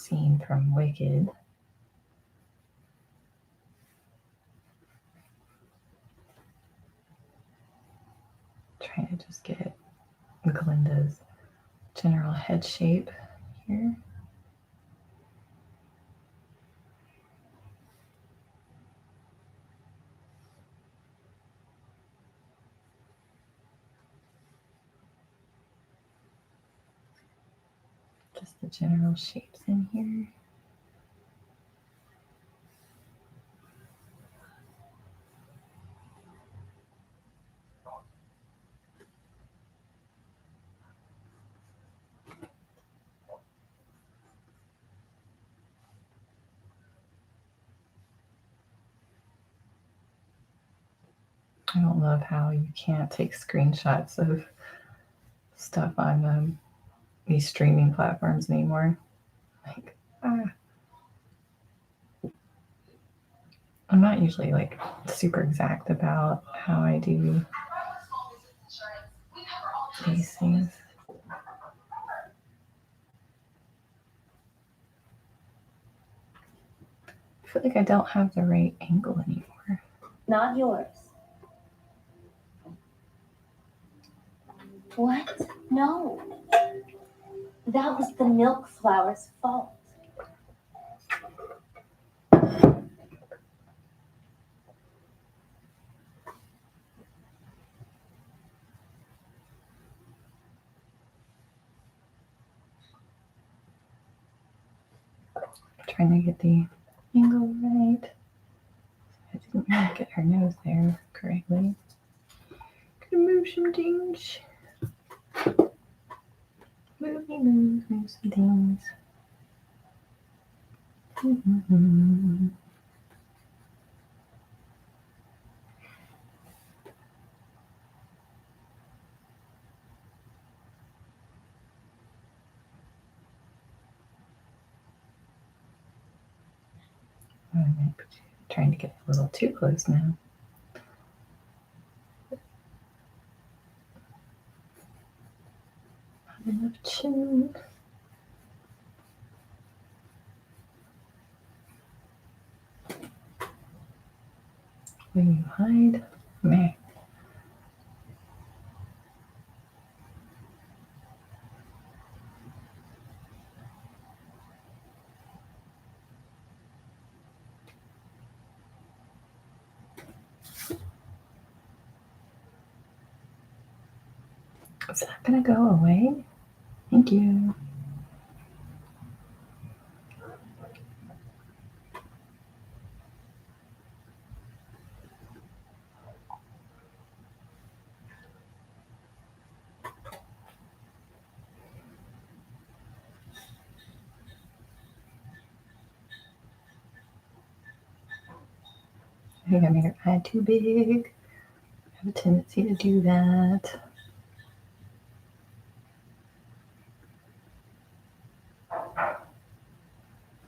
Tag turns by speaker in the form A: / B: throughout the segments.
A: scene from Wicked. Trying to just get Galinda's general head shape here. Just the general shapes in here. I don't love how you can't take screenshots of stuff on these streaming platforms anymore. Like, I'm not usually like super exact about how I do these things. I feel like I don't have the right angle anymore.
B: Not yours. What? No. That was the milk flower's fault.
A: Trying to get the angle right. I didn't really get her nose there correctly. Gonna move some things. Move some things. Mm-hmm. Trying to get a little too close now. Not enough chin. Will you hide? Meh. Is that gonna go away? Thank you. I think I made her eye too big. I have a tendency to do that.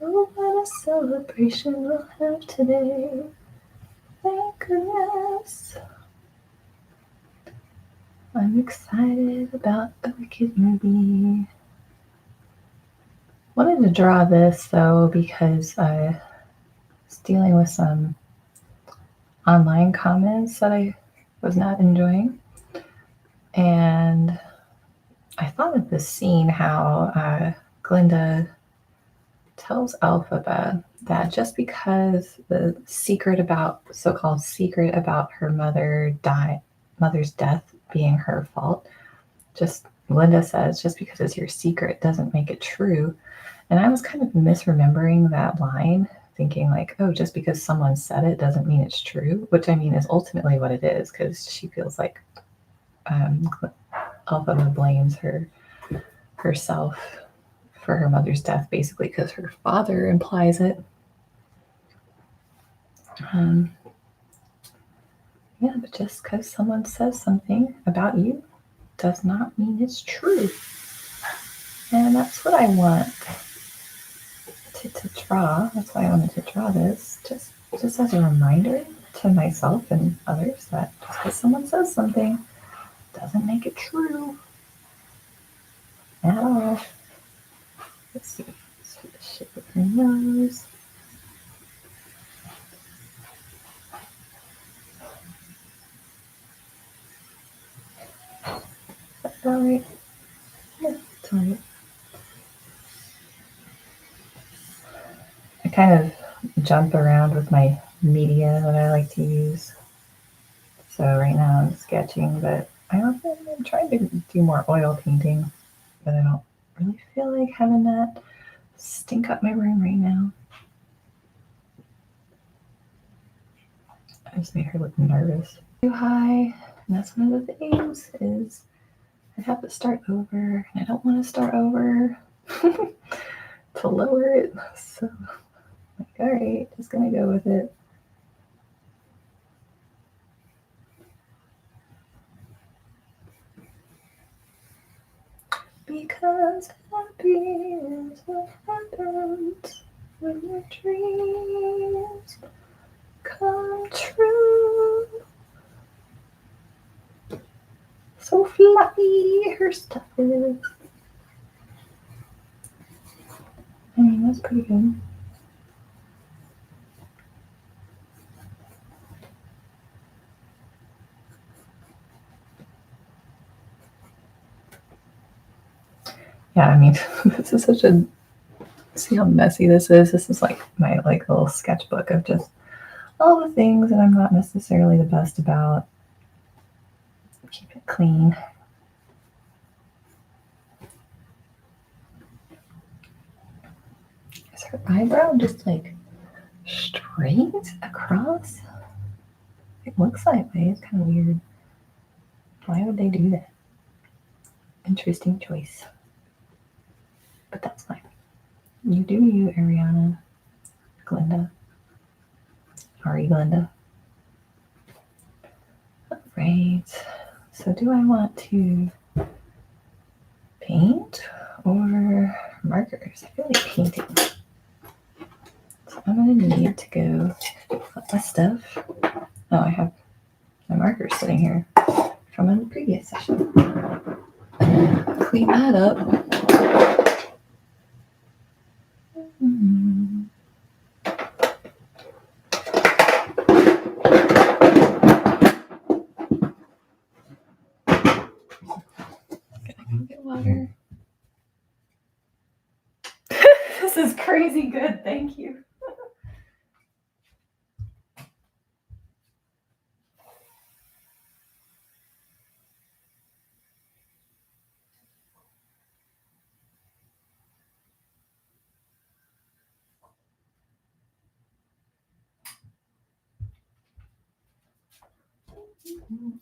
A: Oh, what a celebration we'll have today. Thank goodness. I'm excited about the Wicked movie. Wanted to draw this though because I was dealing with some online comments that I was not enjoying. And I thought of this scene how Galinda tells Elphaba that just because the so-called secret about her mother's death being her fault, Linda says, just because it's your secret doesn't make it true. And I was kind of misremembering that line, thinking like, oh, just because someone said it doesn't mean it's true, which I mean is ultimately what it is, because she feels like Elphaba blames herself for her mother's death, basically because her father implies it. Yeah, but just because someone says something about you does not mean it's true. And that's what I want to draw. That's why I wanted to draw this, just as a reminder to myself and others that just because someone says something doesn't make it true at all. Let's see what the shape her nose. All right. That's all right. I kind of jump around with my media that I like to use. So right now I'm sketching, but I'm trying to do more oil painting, but I don't really feel like having that stink up my room right now. I just made her look nervous. Too high, and that's one of the things is I have to start over, and I don't want to start over to lower it. So, like, all right, just gonna go with it. Because happy is what happens when your dreams come true. So fluffy her stuff is. I mean, that's pretty good. Yeah, I mean, this is such a, see how messy this is? This is like my like little sketchbook of just all the things that I'm not necessarily the best about. Keep it clean. Is her eyebrow just like straight across? It looks that way. It's kind of weird. Why would they do that? Interesting choice. But that's fine. You do you, Ariana. Galinda. Galinda. Right. So do I want to paint or markers? I feel like painting. So I'm going to need to go put my stuff. Oh, I have my markers sitting here from a previous session. Clean that up. Mm-hmm. Gonna go get water. This is crazy good, thank you.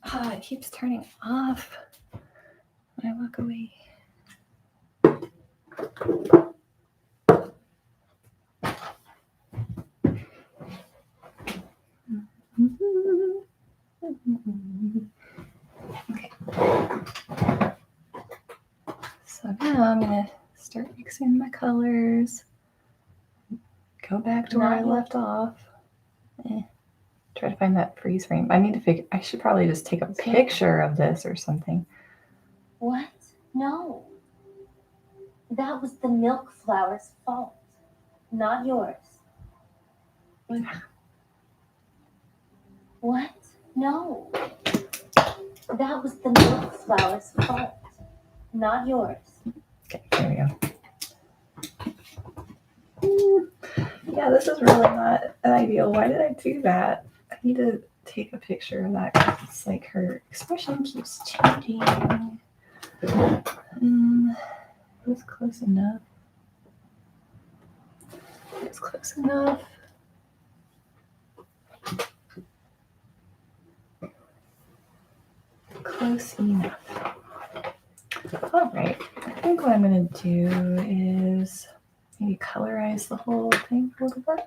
A: Ah, it keeps turning off when I walk away. Okay. So now I'm gonna start mixing my colors. Go back to where I left off. Try to find that freeze frame. I need to figure. I should probably just take a picture of this or something.
B: What? No. That was the milk flower's fault, not yours. What? No. That was the milk flower's fault, not yours.
A: Okay, there we go. Yeah, this is really not ideal. Why did I do that? I need to take a picture of that because it's like her expression keeps changing. It was close enough. It's close enough. Close enough. All right. I think what I'm going to do is maybe colorize the whole thing a little bit.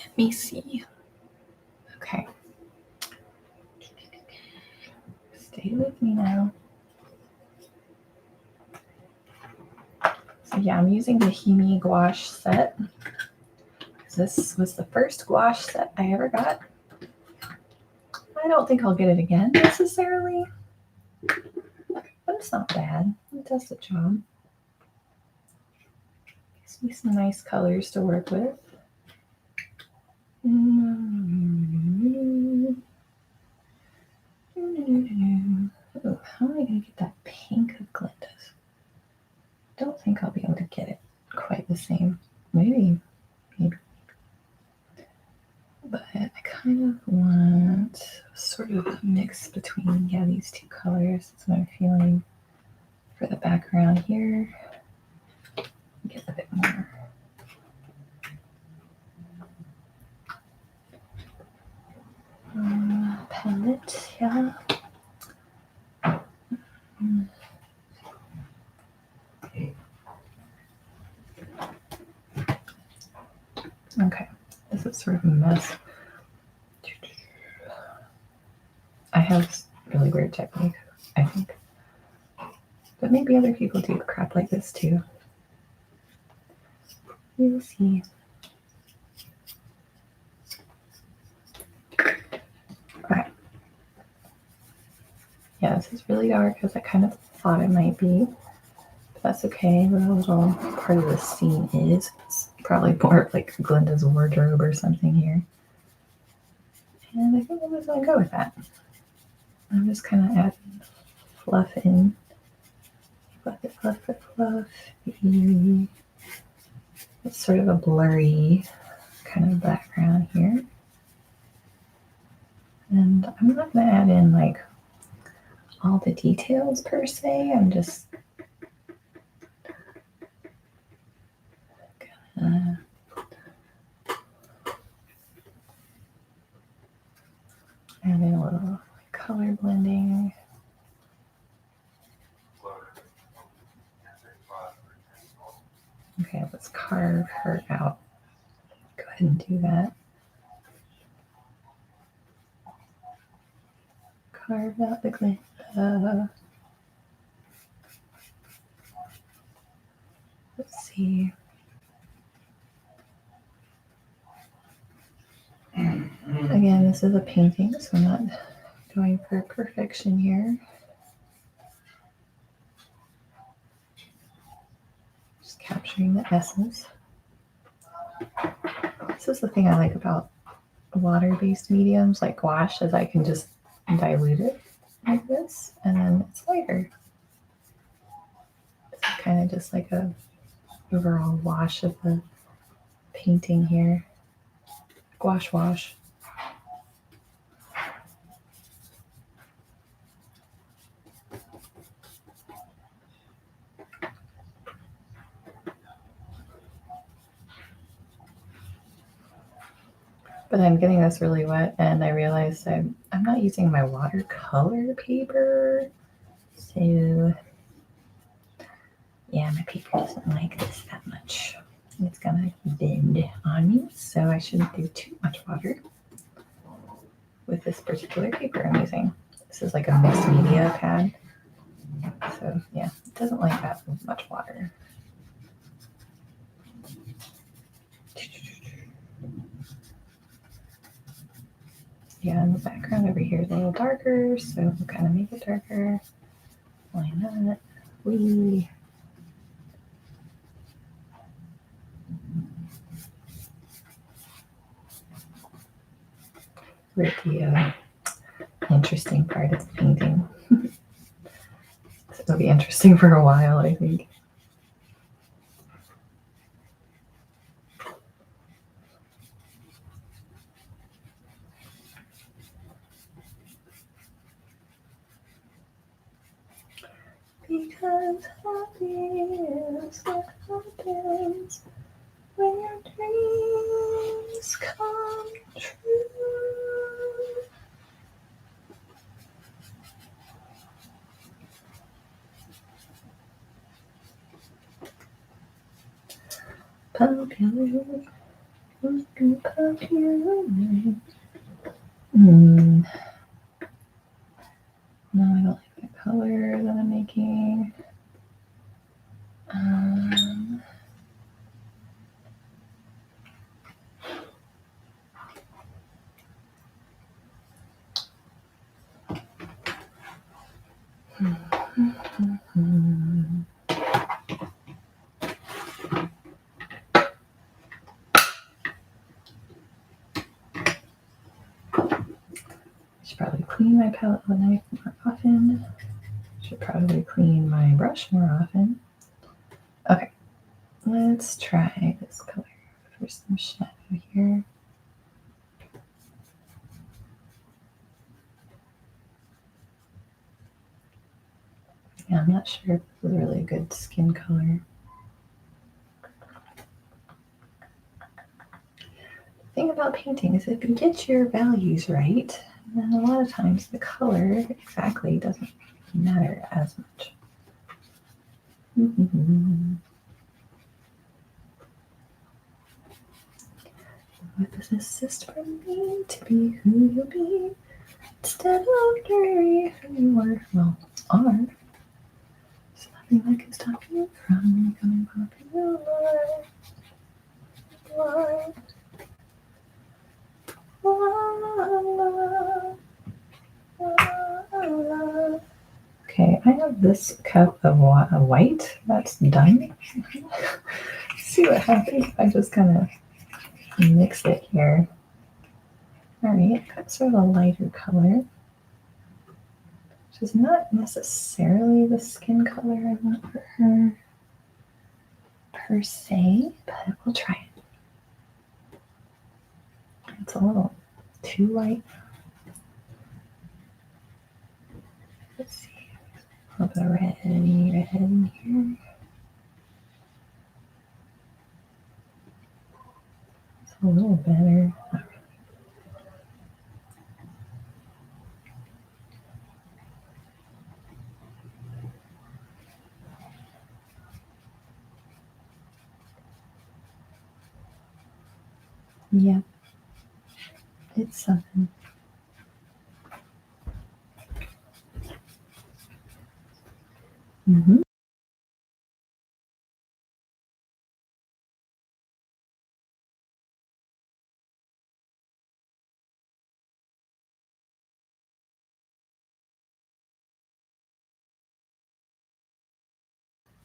A: Let me see. Okay. Stay with me now. yeah, I'm using the Himi gouache set. This was the first gouache set I ever got. I don't think I'll get it again necessarily, but it's not bad. It does the job. Gives me some nice colors to work with. Oh, how am I going to get that pink of Galinda's? Don't think I'll be able to get it quite the same. Maybe. But I kind of want sort of a mix between, yeah, these two colors. That's what I'm feeling for the background here. Get a bit more. Palette, yeah. Okay, this is sort of a mess. I have really weird technique, I think. But maybe other people do crap like this too. We'll see. Okay. Yeah, this is really dark as I kind of thought it might be. But that's okay. The little part of the scene is. It's probably more like Galinda's wardrobe or something here. And I think I'm just gonna go with that. I'm just kind of adding fluff in. Fluff. It's sort of a blurry kind of background here. And I'm not going to add in like all the details per se. I'm just gonna add in a little color blending. Okay, let's carve her out. Go ahead and do that. Carve out the Galinda. Let's see. Again, this is a painting, so I'm not going for perfection here. Just capturing the essence. This is the thing I like about water-based mediums like gouache, is I can just dilute it like this, and then it's lighter. It's kind of just like a overall wash of the painting here. Gouache wash. But I'm getting this really wet, and I realized I'm not using my watercolor paper. So, yeah, my paper doesn't like this that much. It's gonna bend on me, so I shouldn't do too much water with this particular paper I'm using. This is like a mixed media pad. So, yeah, it doesn't like that much water. Yeah, and the background over here is a little darker, so we'll kind of make it darker. Why not? With the interesting part of the painting. It'll be interesting for a while, I think. Because happy is what happens when your dreams come true. Popular. No, I don't like the color that I'm making. Should probably clean my palette with a knife more often. Should probably clean my brush more often. Okay, let's try this color for some shadow here. Yeah, I'm not sure if this is really a good skin color. The thing about painting is if you get your values right, then a lot of times the color exactly doesn't matter as much. What does this just for me to be who you'll be instead of dreary who you were? Well, are. There's nothing that can stop you from becoming popular. Okay, I have this cup of white that's done. See what happens if I just kind of mix it here. Alright, that's sort of a lighter color, which is not necessarily the skin color I want for her per se, but we'll try it. It's a little too light. Let's see. A little bit of red in here. It's a little better. Not really. Yeah, it's something. Mm-hmm.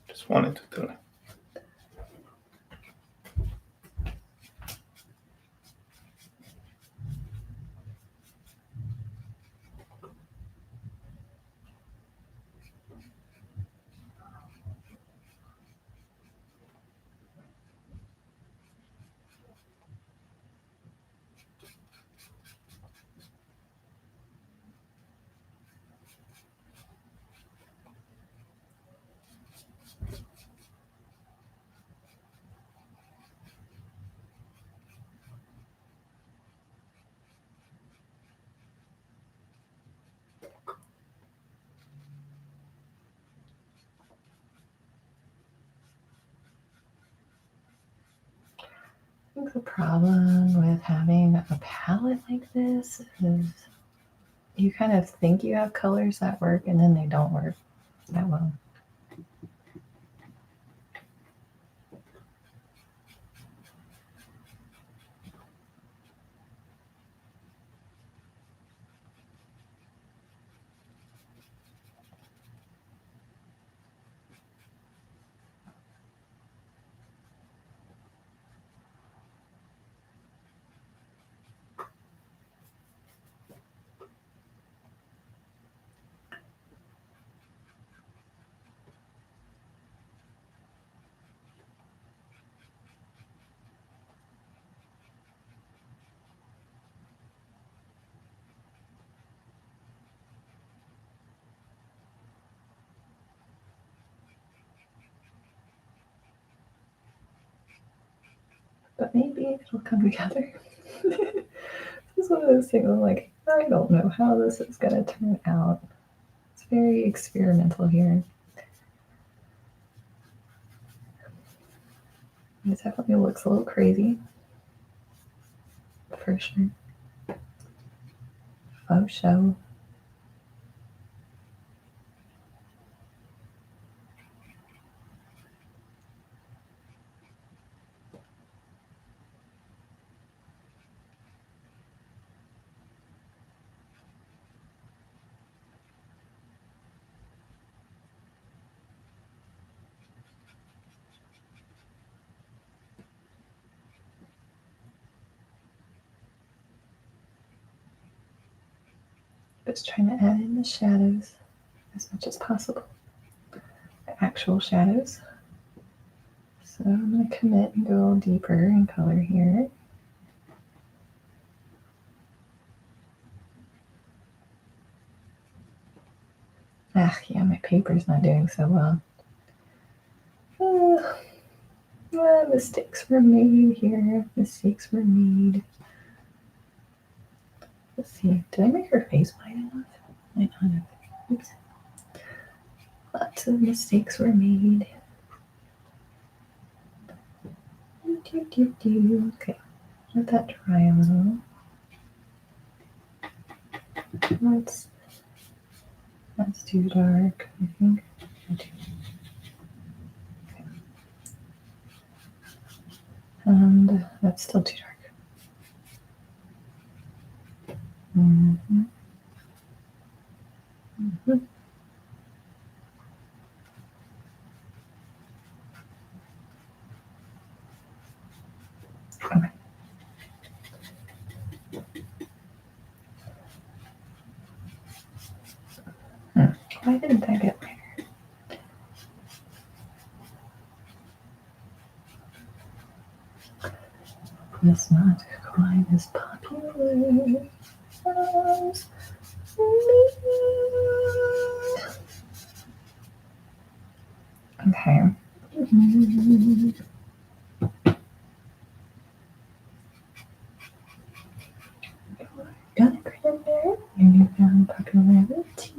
C: Just wanted to tell you.
A: I think the problem with having a palette like this is you kind of think you have colors that work and then they don't work that well. But maybe it'll come together. This is one of those things I'm like, I don't know how this is going to turn out. It's very experimental here. It definitely looks a little crazy. For sure. Faux show. Just trying to add in the shadows as much as possible. The actual shadows. So I'm going to commit and go a little deeper in color here. Yeah, my paper's not doing so well. Mistakes were made here. Mistakes were made. Let's see. Did I make her face wide enough? Might not have. Oops. Lots of mistakes were made. Okay, let that dry a little. That's too dark, I think. Okay. And that's still too dark. Mm-hmm. Mm-hmm. Okay. Why didn't I get lighter? It's not quite as popular as me. Okay. Mm-hmm. Got a cranberry. Your newfound popularity.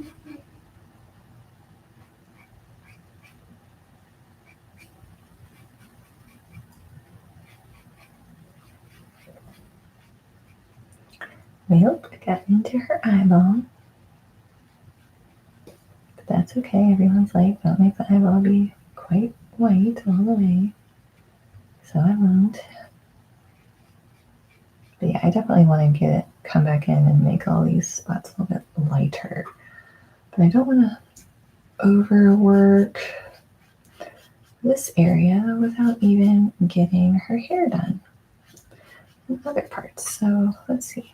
A: Well, it got into her eyeball. But that's okay. Everyone's like, don't make the eyeball be quite white all the way. So I won't. But yeah, I definitely want to come back in and make all these spots a little bit lighter. But I don't want to overwork this area without even getting her hair done and other parts. So let's see.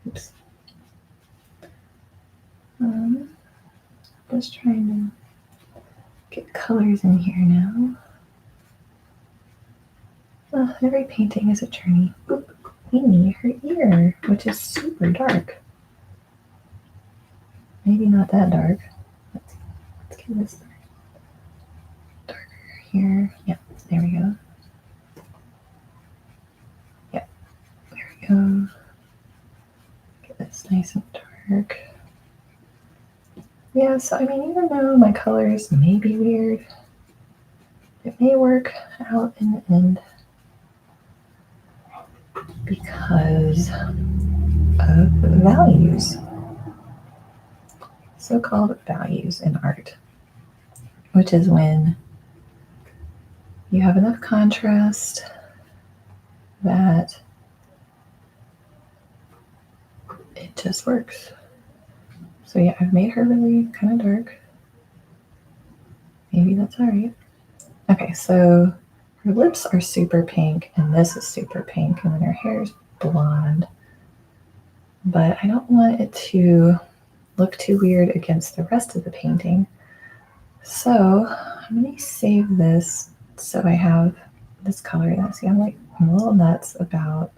A: Oops. Just trying to get colors in here now. Every painting is a journey. Oop, we need her ear, which is super dark. Maybe not that dark. Let's get this darker here. Yep, there we go. Yep, there we go. Get this nice and dark. Yeah, so I mean, even though my colors may be weird, it may work out in the end because of values. So-called values in art, which is when you have enough contrast that it just works. So yeah, I've made her really kind of dark. Maybe that's all right. Okay, so her lips are super pink, and this is super pink, and then her hair is blonde. But I don't want it to look too weird against the rest of the painting. So I'm going to save this so I have this color. See, I'm a little nuts about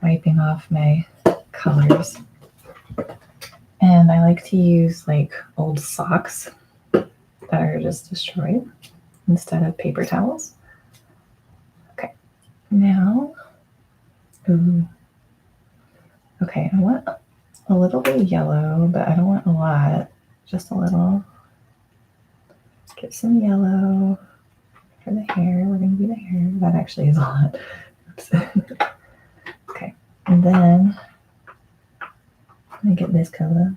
A: wiping off my colors. And I like to use like old socks that are just destroyed instead of paper towels. Okay, now, ooh. Okay, I want a little bit of yellow, but I don't want a lot, just a little. Get some yellow for the hair. We're going to do the hair. That actually is a lot. Oops. Okay, and then I'm going to get this color.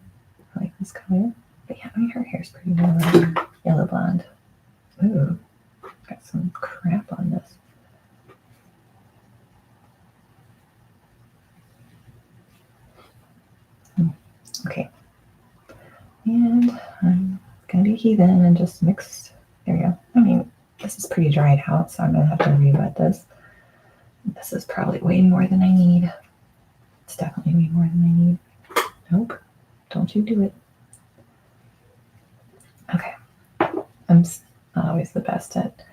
A: I like this color. But yeah, I mean, her hair's pretty yellow blonde. Ooh, got some crap on this. Okay, and I'm going to be heathen and just mix. There we go. I mean, this is pretty dried out, so I'm going to have to re-wet this. This is probably way more than I need. It's definitely way more than I need. Nope. Don't you do it. Okay. I'm not always the best at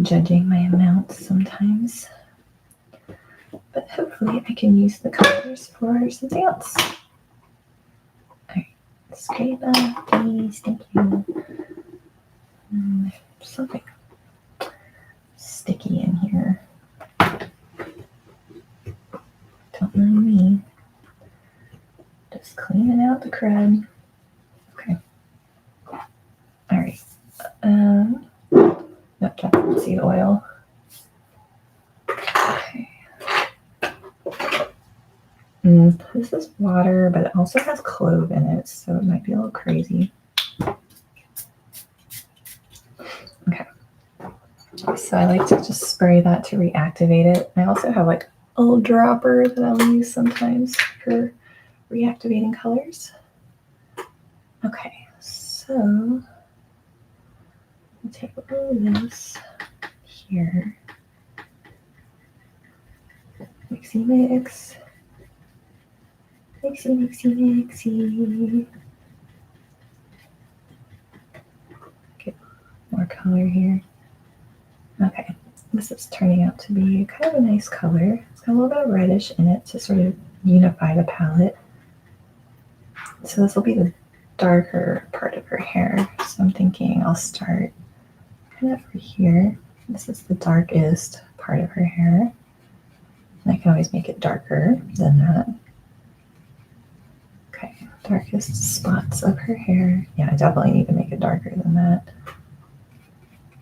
A: judging my amounts sometimes. But hopefully I can use the colors for something else. Alright. Scrape up, please. Thank you. Something sticky in here. Don't mind me. Just cleaning out the crud. Okay. Alright. No, chocolate seed oil. Okay. This is water, but it also has clove in it, so it might be a little crazy. Okay. So I like to just spray that to reactivate it. I also have like a little dropper that I'll use sometimes for reactivating colors. Okay, so I'll take all of this here. Mixy mix. Mixy, mixy, mixy. Get more color here. Okay, this is turning out to be kind of a nice color. It's got a little bit of reddish in it to sort of unify the palette. So this will be the darker part of her hair. So I'm thinking I'll start kind of over here. This is the darkest part of her hair. And I can always make it darker than that. Okay, darkest spots of her hair. Yeah, I definitely need to make it darker than that.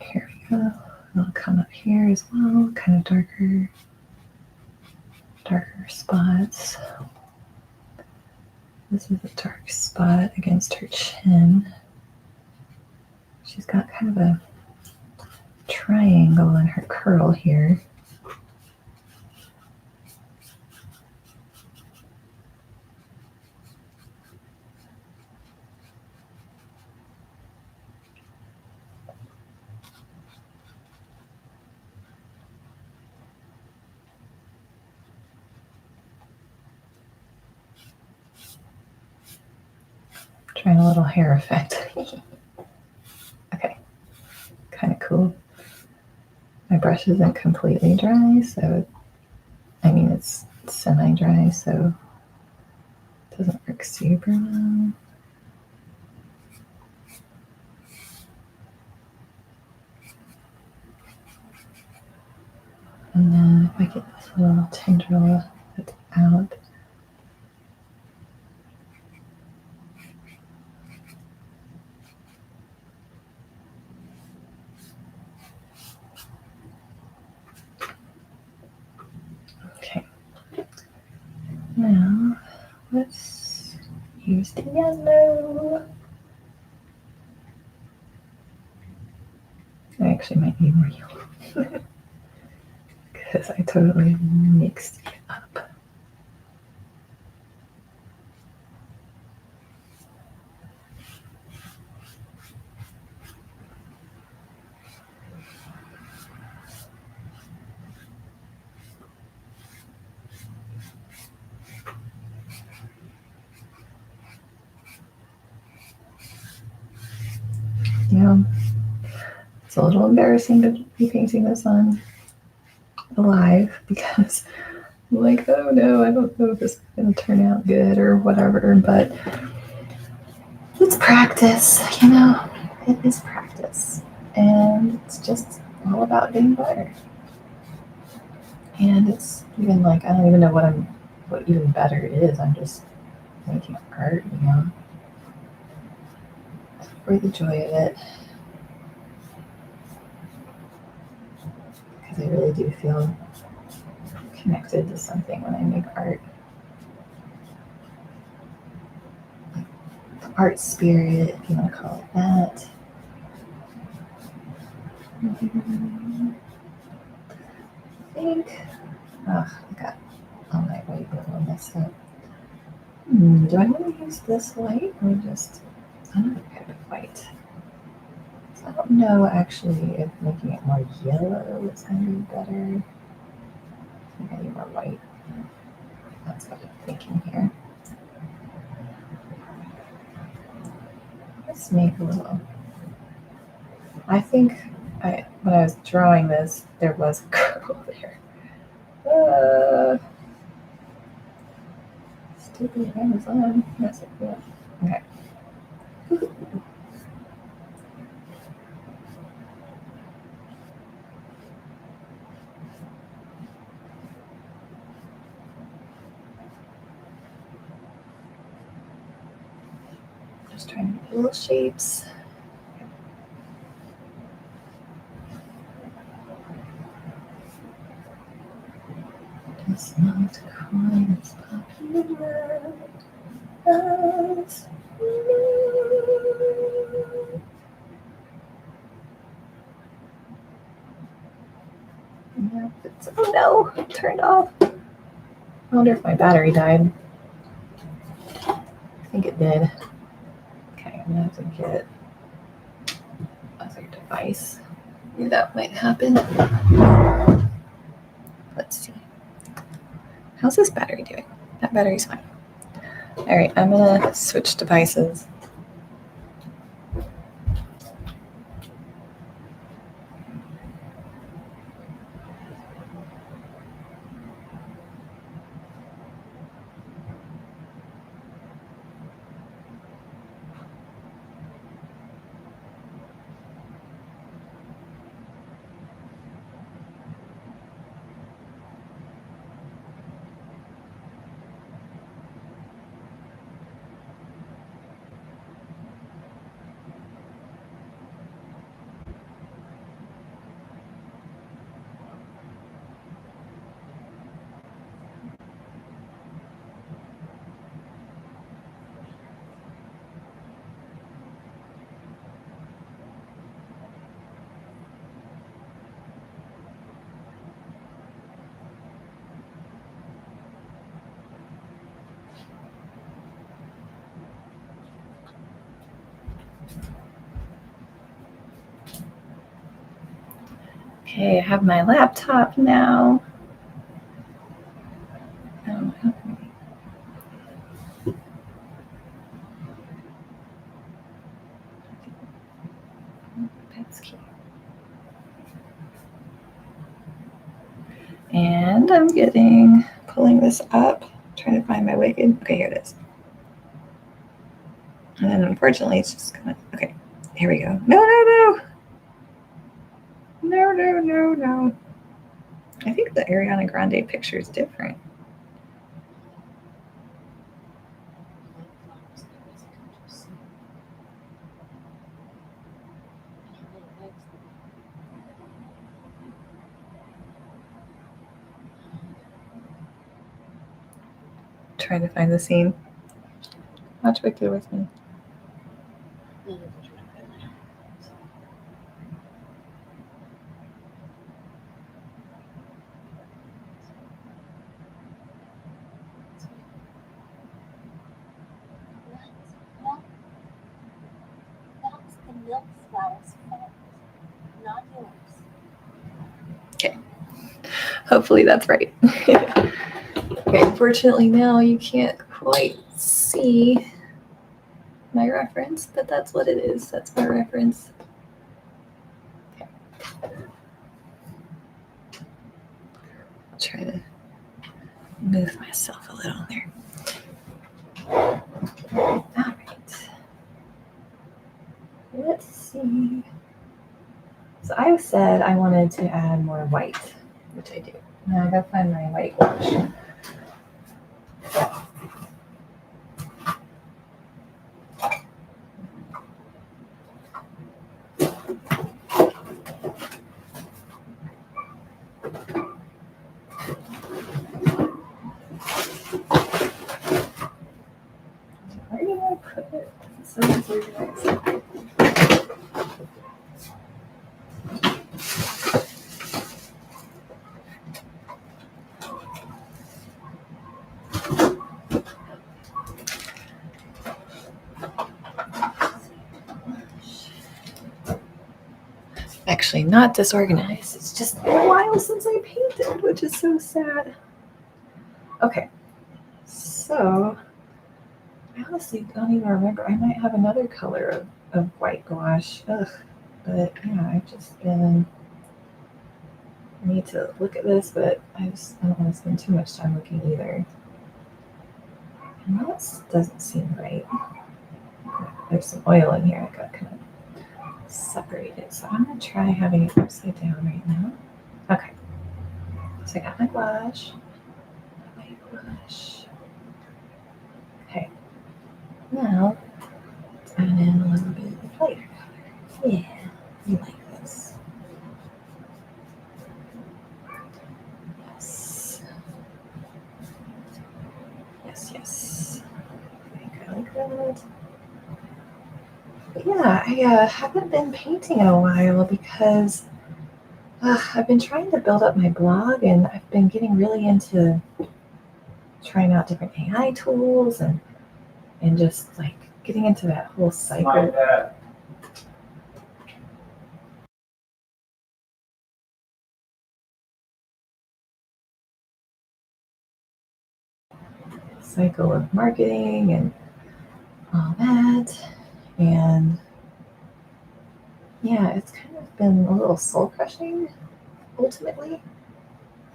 A: Here we go. It'll come up here as well, kind of darker spots. This is a dark spot against her chin. She's got kind of a triangle in her curl here. Trying a little hair effect. Okay, kind of cool. My brush isn't completely dry, so I mean it's semi-dry, so it doesn't work super well. And then if I get this little tendril that's out, okay. Now let's use the yellow. I actually might need more yellow because I totally mixed it up. Yeah, it's a little embarrassing to be painting this on live because I'm like, oh no, I don't know if this is going to turn out good or whatever, but it's practice, you know, it is practice. And it's just all about getting better. And it's even like, I don't even know what even better is. I'm just making art, you know, for the joy of it. Because I really do feel connected to something when I make art. Like the art spirit, if you want to call it that. I think, I got all my white a little messed up. Do I want to use this white or just another kind of white? So I don't know actually if making it more yellow is going to be better. I think I need more white. That's what I'm thinking here. Let's make a little. I think when I was drawing this, there was a girl there. Stupid Amazon. Yes, okay. Just trying to make little shapes. It's not quite as popular as yeah, oh no, it turned off. I wonder if my battery died. I think it did. Okay, I'm gonna have to get other device. Maybe that might happen. Let's see. How's this battery doing? That battery's fine. All right, I'm gonna switch devices. Okay, I have my laptop now. And I'm pulling this up, trying to find my wicked. Okay, here it is. And then unfortunately, it's just gonna, okay, here we go. No. I think the Ariana Grande picture is different. Trying to find the scene. Watch Victor with me. Okay. Hopefully that's right. Okay, unfortunately now you can't quite see my reference, but that's what it is. That's my reference. Okay. I'll try to move myself a little there. All right. Let's see. So I said I wanted to add more white, which I do. Now I gotta find my white wash. Where did I put it? So disorganized. Actually, not disorganized. It's just been a while since I painted, which is so sad. Okay, so I honestly don't even remember. I might have another color of white gouache. Ugh. But yeah, I've just been. I need to look at this, but I don't want to spend too much time looking either. And that doesn't seem right. There's some oil in here. I got kind of separated. So I'm going to try having it upside down right now. Okay. So I got my gouache. My gouache. Okay. Now, let's add in a little bit of lighter color. Yeah, you like this. Yes. Yes, yes. I like that. But yeah, I haven't been painting in a while because I've been trying to build up my blog and I've been getting really into trying out different AI tools and just like getting into that whole cycle. Cycle of marketing and all that. And yeah, it's kind of been a little soul crushing ultimately.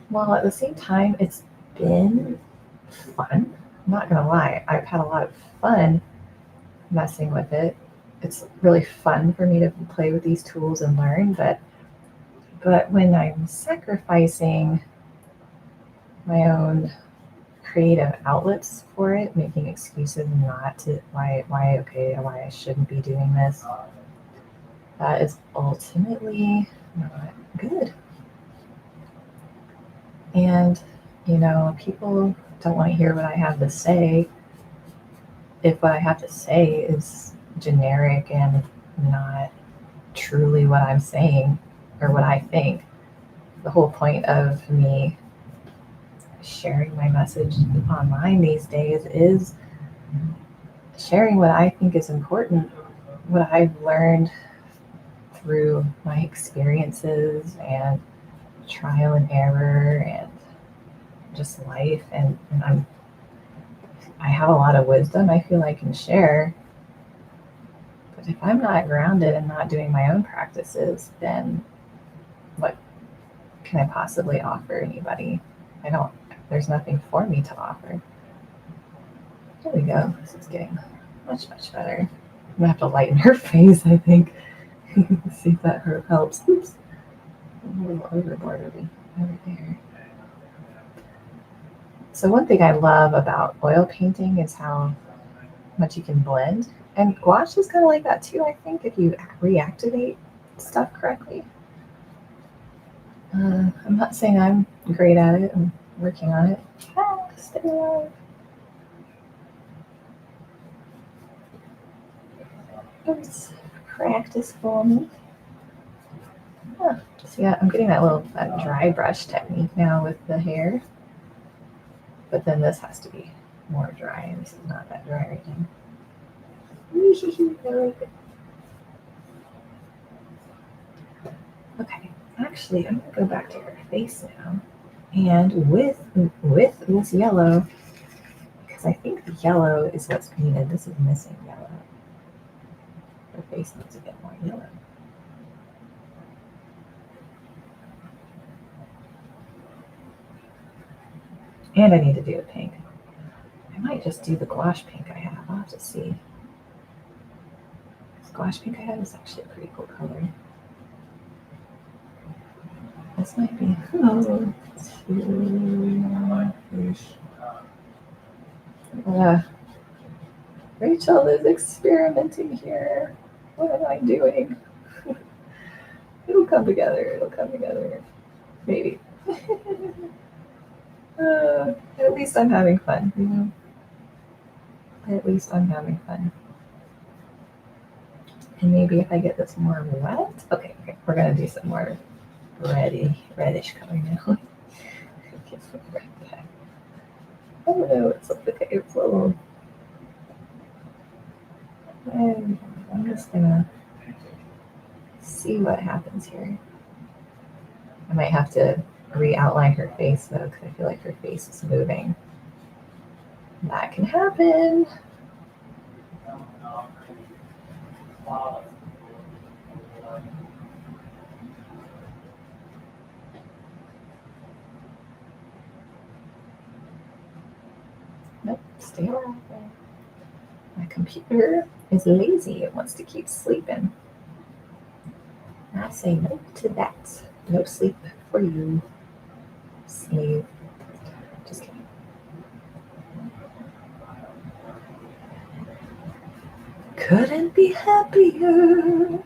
A: While at the same time, it's been fun. I'm not gonna lie, I've had a lot of fun messing with it. It's really fun for me to play with these tools and learn, but when I'm sacrificing my own creative outlets for it, making excuses not to why I shouldn't be doing this, that is ultimately not good. And people don't want to hear what I have to say if what I have to say is generic and not truly what I'm saying or what I think. The whole point of me sharing my message online these days is sharing what I think is important, what I've learned through my experiences and trial and error and just life. And I have a lot of wisdom I feel I can share. But if I'm not grounded and not doing my own practices, then what can I possibly offer anybody? There's nothing for me to offer. There we go. This is getting much, much better. I'm gonna have to lighten her face, I think. See if that helps. Oops. I'm a little overboard over there. So one thing I love about oil painting is how much you can blend. And gouache is kind of like that too, I think, if you reactivate stuff correctly. I'm not saying I'm great at it. I'm working on it. Stay alive. It's practice for me. So yeah, I'm getting that dry brush technique now with the hair. But then this has to be more dry, and this is not that dry right now. Okay, actually, I'm gonna go back to her face now, and with this yellow, because I think the yellow is what's painted. This is missing yellow. Her face needs a bit more yellow. And I need to do a pink. I might just do the gouache pink I have. I'll have to see. This gouache pink I have is actually a pretty cool color. This might be Rachel is experimenting here. What am I doing? It'll come together. It'll come together. Maybe. At least I'm having fun, you know? At least I'm having fun. And maybe if I get this more wet. Okay, we're going to do some more reddish color now. Oh no, it's okay. It's a little. I'm just gonna see what happens here. I might have to re-outline her face though, because I feel like her face is moving. That can happen. Nope, stay alive. My computer is lazy. It wants to keep sleeping. I say no to that. No sleep for you, slave. Just kidding. Couldn't be happier.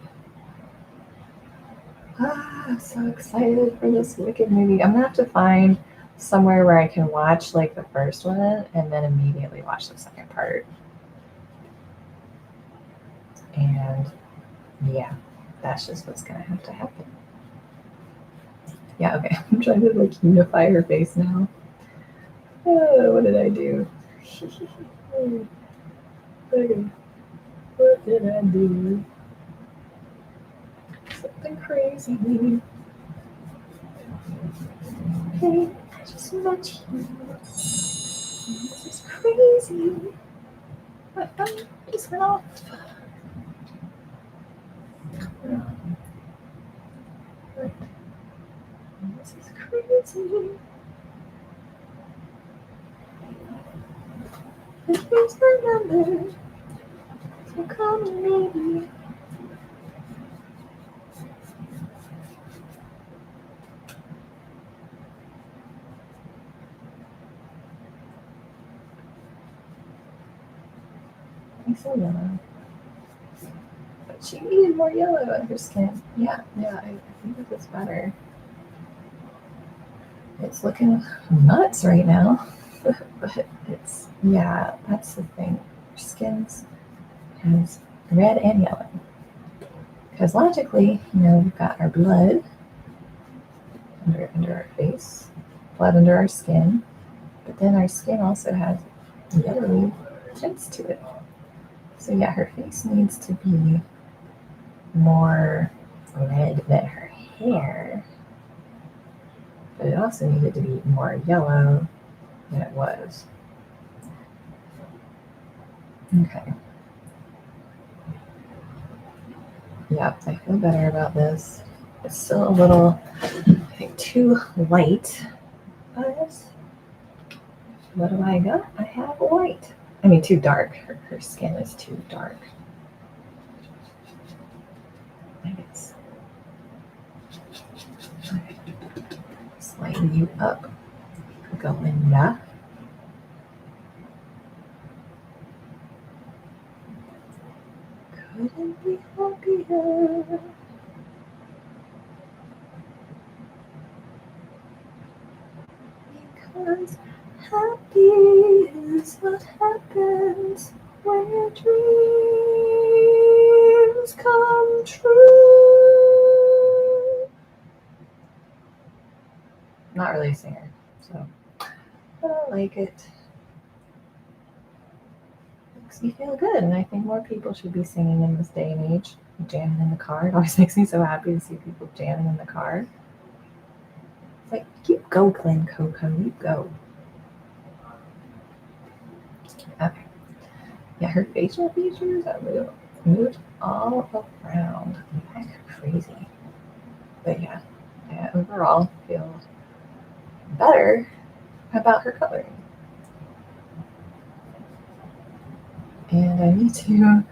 A: I'm so excited for this Wicked movie. I'm gonna have to find somewhere where I can watch like the first one and then immediately watch the second part. And yeah, that's just what's gonna have to happen. Yeah, okay. I'm trying to like unify her face now. Oh, what did I do? Okay. What did I do? Something crazy. Hey, I just met you. This is crazy. My phone just went off. This is crazy. And here's my number. So call me maybe. I'm so yellow. But she needed more yellow on her skin. Yeah, I think that it's better. It's looking nuts right now. But it's, yeah, that's the thing. Her skin's has red and yellow. Because logically, we've got our blood under our face, blood under our skin, but then our skin also has yellowy tints to it. So yeah, her face needs to be more red than her hair, but it also needed to be more yellow than it was. Okay. Yeah, I feel better about this. It's still a little, I think, too light, but what do I got? I have white. I mean, too dark. Her skin is too dark. I guess. Okay. Just lighten you up, Galinda. Couldn't be happier. Because happy is what happens when your dreams come true. Not really a singer, so but I like it. Makes me feel good, and I think more people should be singing in this day and age. Jamming in the car. It always makes me so happy to see people jamming in the car. It's like, you go, Glen Coco, you go. Okay. Yeah, her facial features are moved all around. Like crazy. But yeah, overall feel better about her coloring. And I need to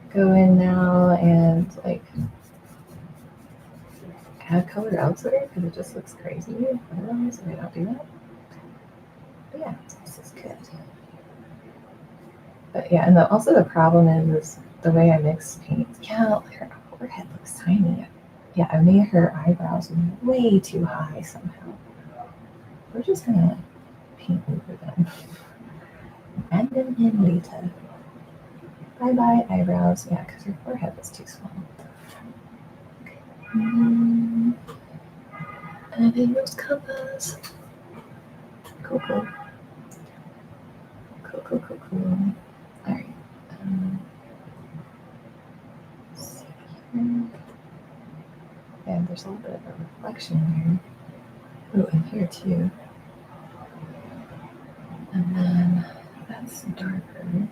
A: go in now and like add color elsewhere because it just looks crazy otherwise if I don't do that. But yeah, this is good. But yeah, and also the problem is the way I mix paints. Yeah, her forehead looks tiny. Yeah, I made her eyebrows way too high somehow. We're just gonna paint over them. Add them in later. Bye bye eyebrows. Yeah, because her forehead was too small. And in those colors. Cool. Alright. Let's see here. And there's a little bit of a reflection here. Oh, and here too. And then that's darker.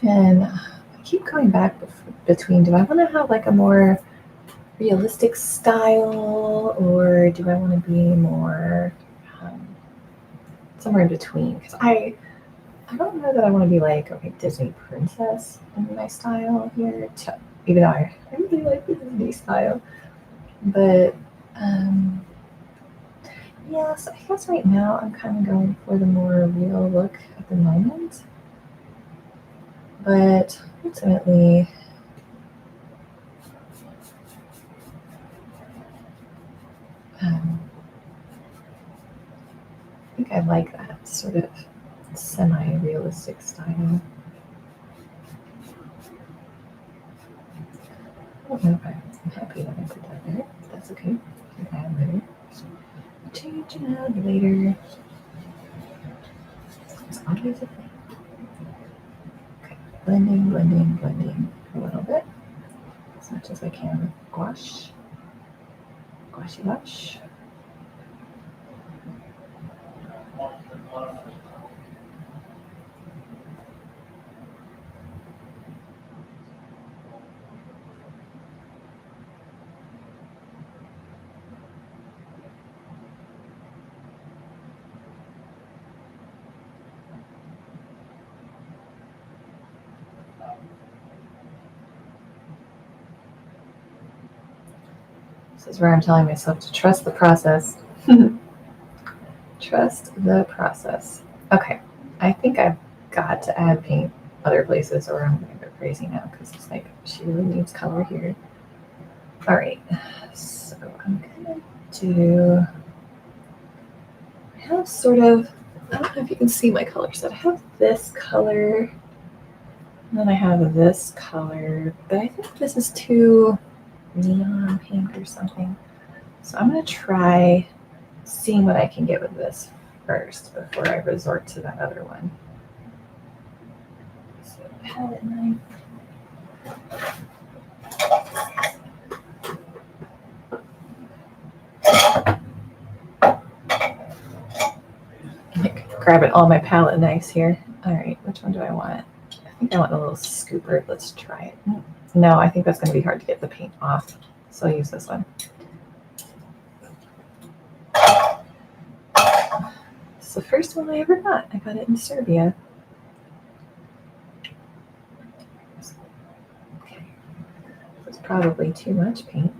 A: And I keep going back between, do I want to have like a more realistic style, or do I want to be more um, somewhere in between? Because I don't know that I want to be like, okay, Disney princess in my style here, even though I really like the Disney style. But yes, I guess right now I'm kind of going for the more real look at the moment. But ultimately, um, I think I like that sort of semi-realistic style. I don't know if I'm happy that I put that there. That's okay. I can add later. Change and add later. It's always a thing. Okay. Blending, blending, blending a little bit. As much as I can with gouache. Gouache gouache. This is where I'm telling myself to trust the process. Trust the process. Okay. I think I've got to add paint other places or I'm going to go crazy now because it's like she really needs color here. All right. So I'm going to do, I have sort of, I don't know if you can see my color set. I have this color and then I have this color, but I think this is too neon pink or something. So I'm going to try seeing what I can get with this first before I resort to that other one. So palette knife. Grabbing all my palette knives here. All right, which one do I want? I think I want a little scooper. Let's try it. No, I think that's going to be hard to get the paint off, so I'll use this one. It's the first one I ever got. I got it in Serbia. Okay, it's probably too much paint.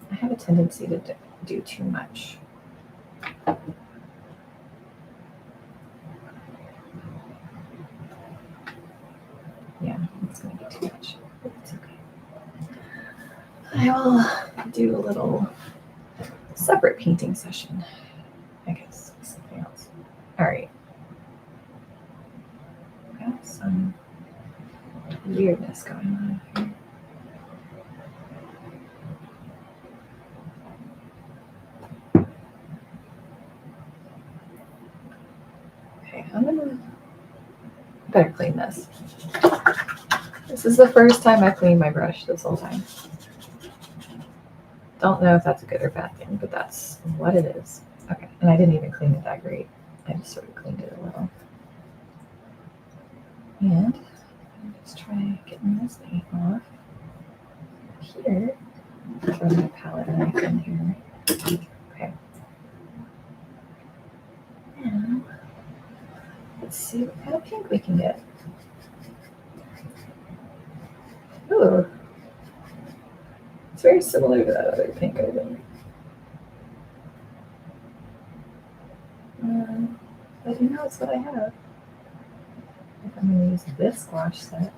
A: I have a tendency to do too much. Yeah, it's going to be too much. It's okay. I will do a little separate painting session, I guess, something else. All right. Got some weirdness going on here. Okay, I'm gonna better clean this. This is the first time I've cleaned my brush this whole time. Don't know if that's a good or bad thing, but that's what it is. Okay, and I didn't even clean it that great. I just sort of cleaned it a little. And let's try getting this paint off here. Throw my palette knife in here. Okay. And let's see what kind of pink we can get. Ooh. It's very similar to that other pink over there. But you know, it's what I have. If I'm going to use this squash set.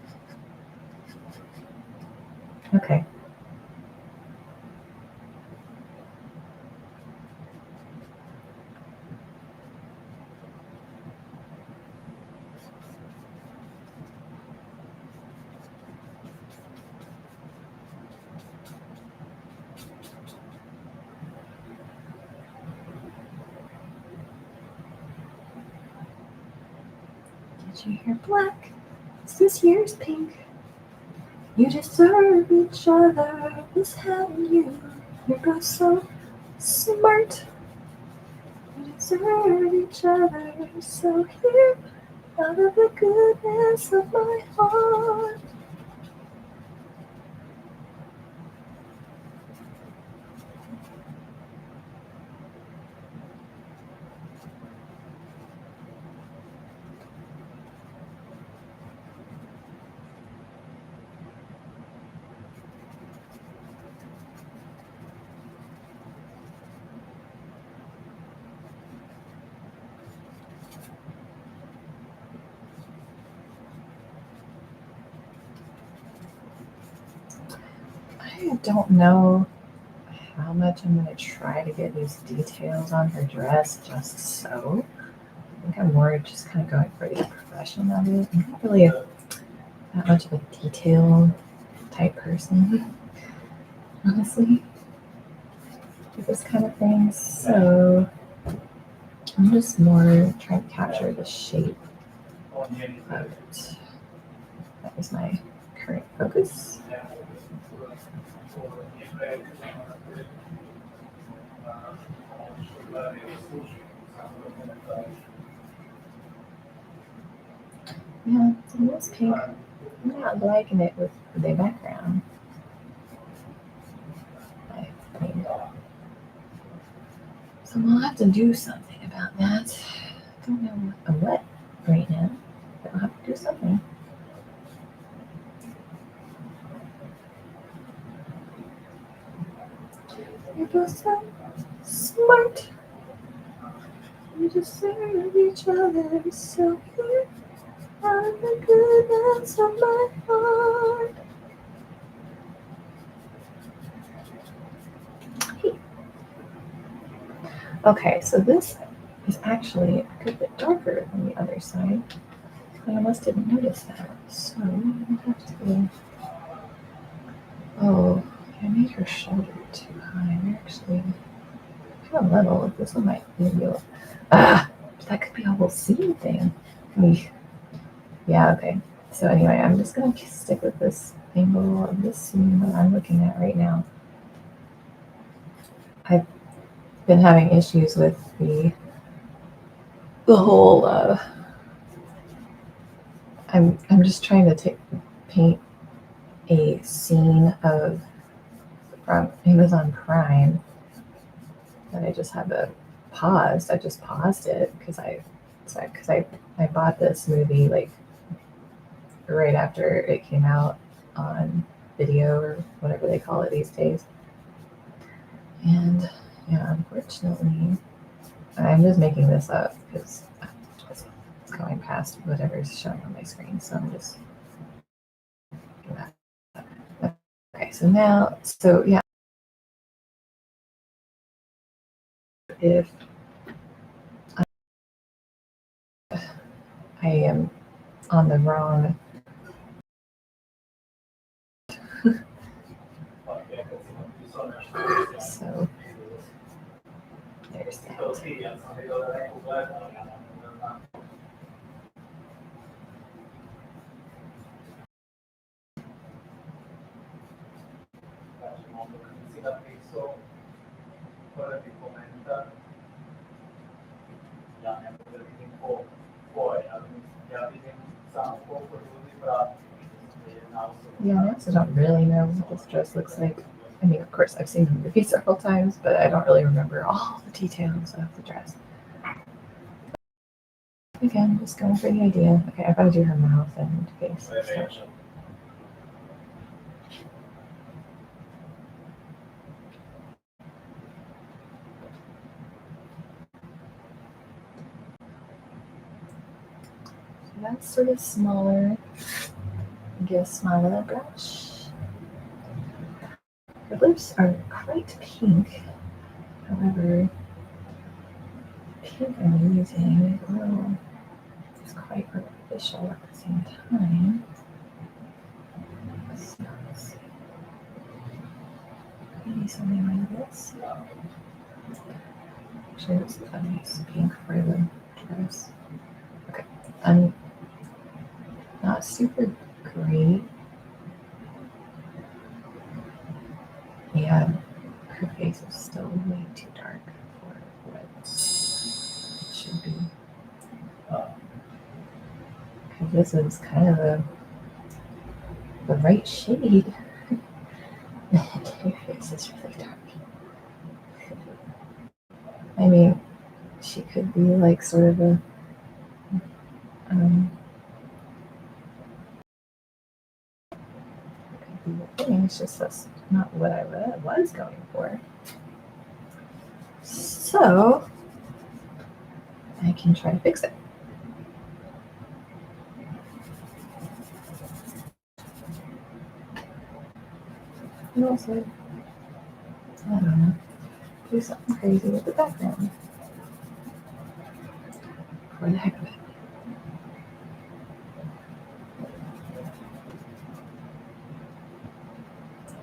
A: Okay. Did you hear black? It's this year's pink. You deserve each other. This having you. You're both so smart. You deserve each other. So here out of the goodness of my heart. I don't know how much I'm going to try to get these details on her dress just so. I think I'm more just kind of going for the impression of it. I'm not really that much of a detail type person, honestly, with this kind of thing. So I'm just more trying to capture the shape of it. That is my current focus. Yeah, so this pink, I'm not liking it with the background. I mean, so we'll have to do something about that. I don't know what right now, but I'll have to do something. You're both so smart. You deserve each other so good. Out of the goodness of my heart. Okay, so this is actually a good bit darker than the other side. I almost didn't notice that. So I have to. Oh, I made her shoulder too high. They're actually kind of level. This one might be a little. Ah, that could be a whole seam thing. Yeah, okay. So anyway, I'm just gonna stick with this angle of this seam that I'm looking at right now. I've been having issues with the whole. I'm just trying to paint a scene of from Amazon Prime that I just had to pause. I just paused it because I bought this movie like right after it came out on video or whatever they call it these days. And yeah, unfortunately, I'm just making this up because it's going past whatever's showing on my screen. So I'm just doing that. Okay, so now, so yeah, if I am on the wrong, so there's that. Yeah, I also don't really know what this dress looks like. I mean, of course, I've seen the movie several times, but I don't really remember all the details of the dress. Again, just going for the idea. Okay, I've got to do her mouth and face. So. That's sort of smaller. Get a smaller brush. The lips are quite pink. However, pink I'm using, well, it's quite artificial at the same time. So let's see. Maybe something like this. Actually, this is a nice pink for the dress. Okay, I'm not super great. Yeah, her face is still way too dark for what it should be. this is kind of the right shade. Your face is really dark. I mean, she could be like sort of a um, could be a thing. It's just that's not what I was going for. So I can try to fix it. And also, I don't know, do something crazy with the background for the heck of it.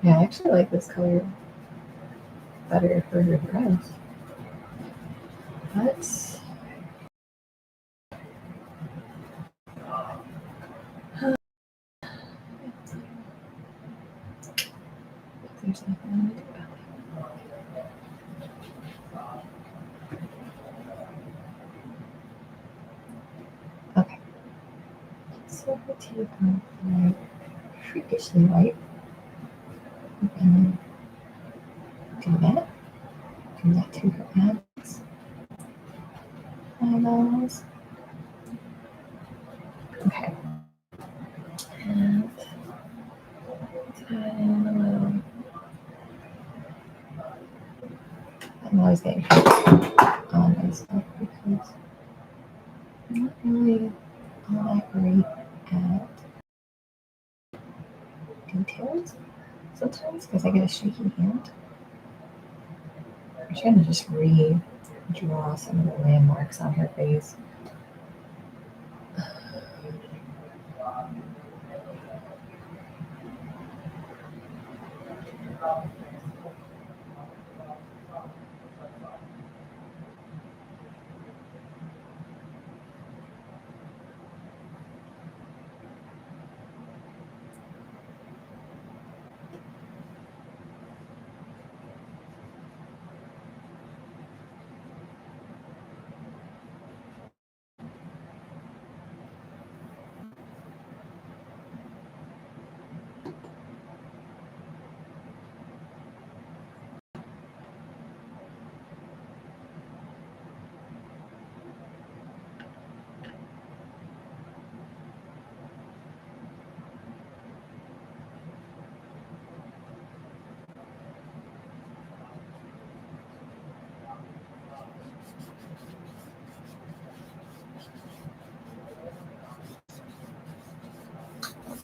A: Yeah, I actually like this color better for her dress. But there's nothing I'm gonna do about it. Okay, so her teeth are like freakishly white. And do that. Do that to her abs, eyeballs. Okay. And add in a little. I'm always getting on myself because I'm not really all that great at details sometimes because I get a shaky hand. I'm trying to just redraw some of the landmarks on her face.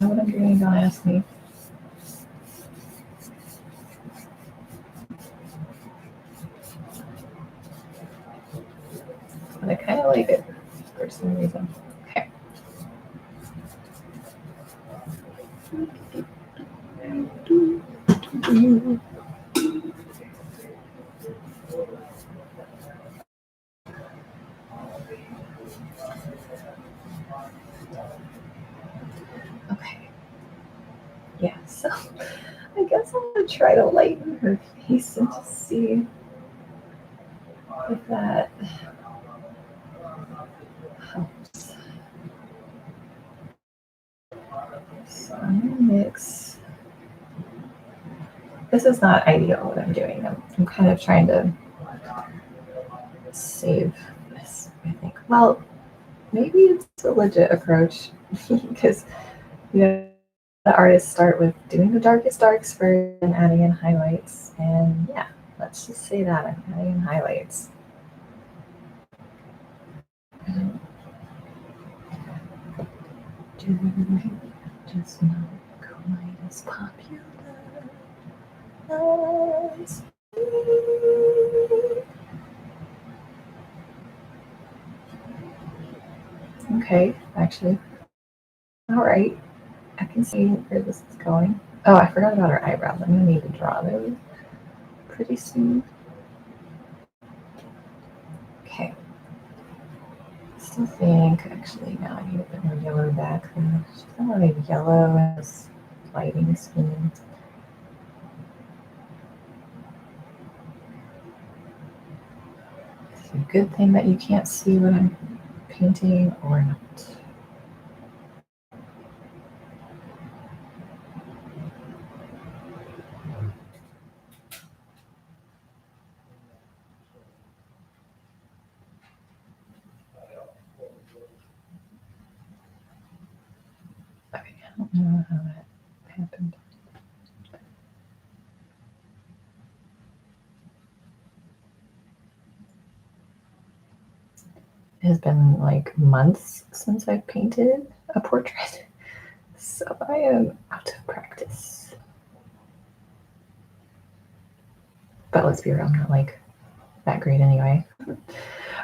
A: Know what I'm doing? Don't ask me. But I kind of like it for some reason. Okay. Okay. Yeah, so I guess I'm gonna try to lighten her face and just see if that helps. So I'm gonna mix. This is not ideal what I'm doing. I'm kind of trying to save this, I think. Well, maybe it's a legit approach because you know the artists start with doing the darkest darks first and adding in highlights. And yeah, let's just say that I'm adding in highlights. Just not quite as popular as me. Okay, actually, all right. I can see where this is going. Oh, I forgot about her eyebrows. I'm gonna need to draw those pretty soon. Okay. Still think actually now I need a bit more yellow back there. She's not really yellow in this lighting scheme. It's a good thing that you can't see what I'm painting or not. has been like months since I've painted a portrait, so I am out of practice. But let's be real, I'm not like that great anyway.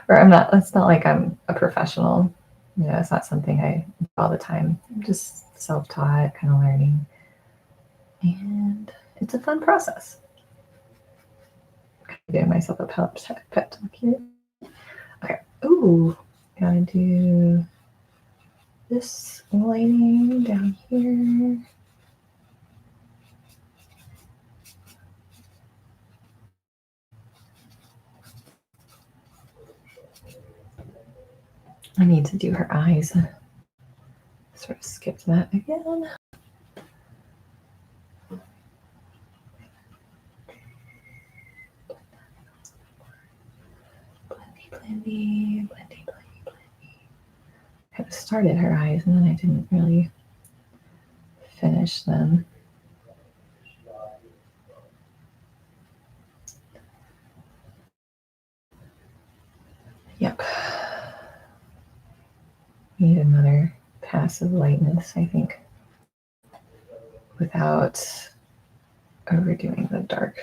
A: Or I'm not, it's not like I'm a professional. You know, it's not something I do all the time. I'm just self-taught, kind of learning. And it's a fun process. Giving myself a pep talk here. Okay. Ooh, gotta do this lighting down here. I need to do her eyes. Sort of skipped that again. Blendy. I kind of started her eyes and then I didn't really finish them. Yep. Need another pass of lightness, I think, without overdoing the dark,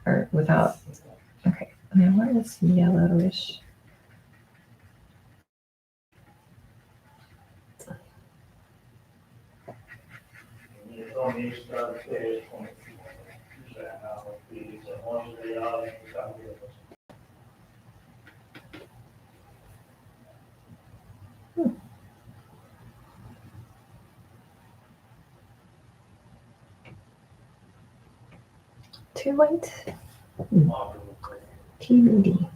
A: or without, okay, and I want this yellowish. Too light? TBD.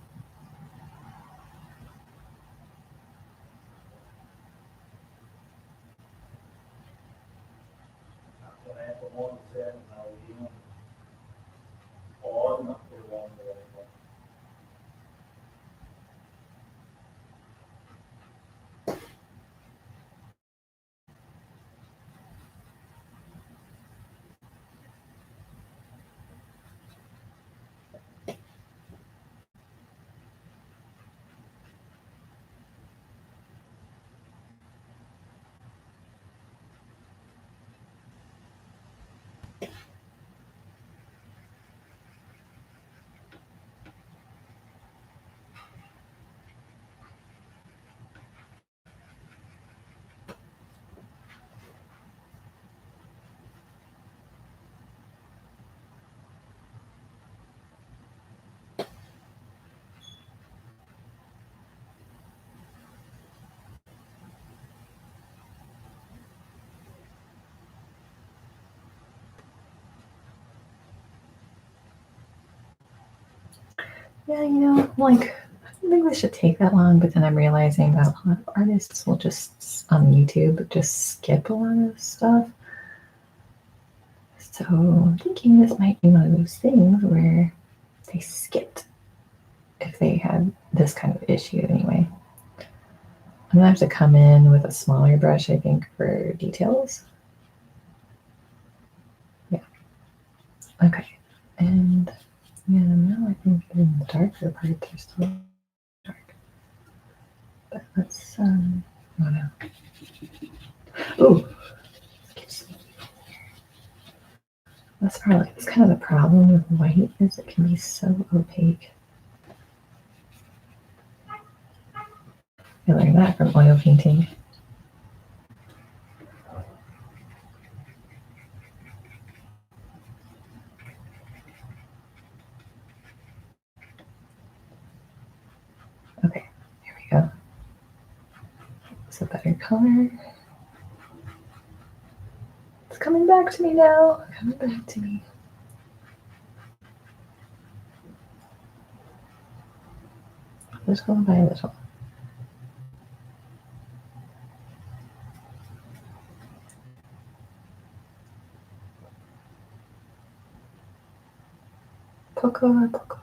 A: Yeah, you know, like, I don't think this should take that long, but then I'm realizing that a lot of artists will just, on YouTube, just skip a lot of stuff. So I'm thinking this might be one of those things where they skipped if they had this kind of issue anyway. I'm gonna have to come in with a smaller brush, I think, for details. Yeah. Okay. And yeah, now I think in the darker parts are still dark. But let's oh no. Oh, that's kind of the problem with white is it can be so opaque. I learned that from oil painting. Okay, here we go. It's a better color. It's coming back to me now. Coming back to me. Little by little. Poco a poco.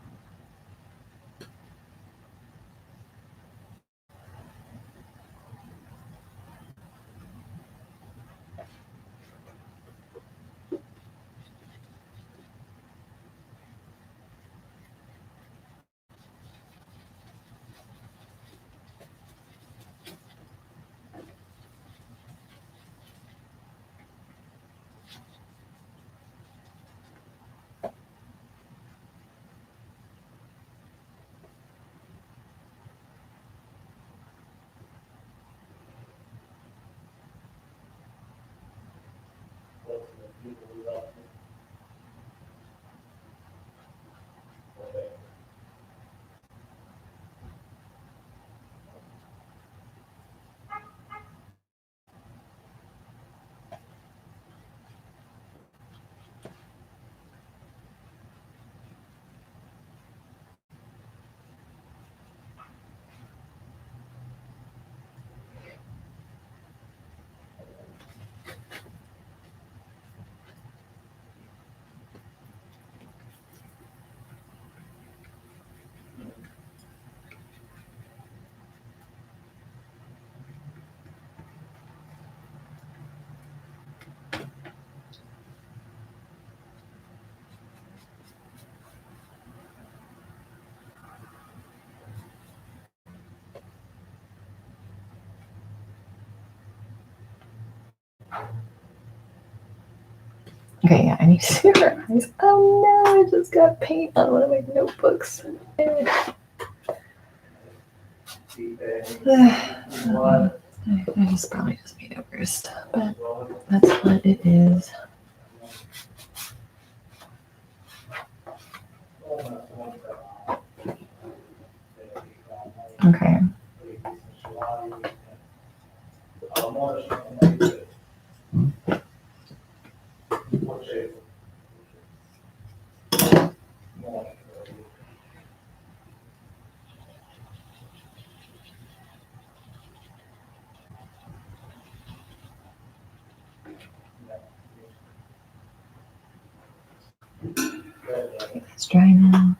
A: Okay, yeah, I need to see her eyes. Oh no, I just got paint on one of my notebooks. I just probably just made it worse, but that's what it is. Okay. It's dry now.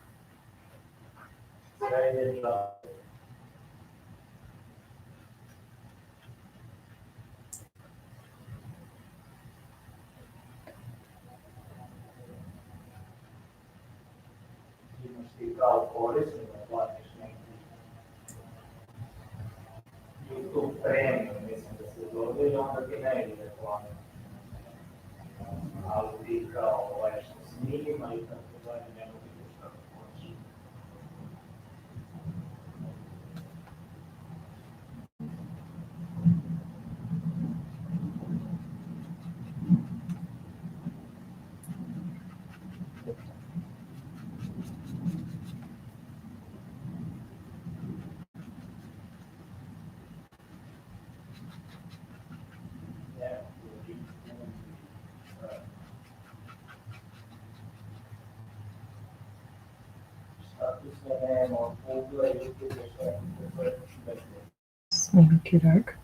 A: It's maybe too dark.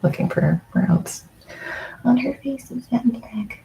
A: Looking for where else on her face is that black.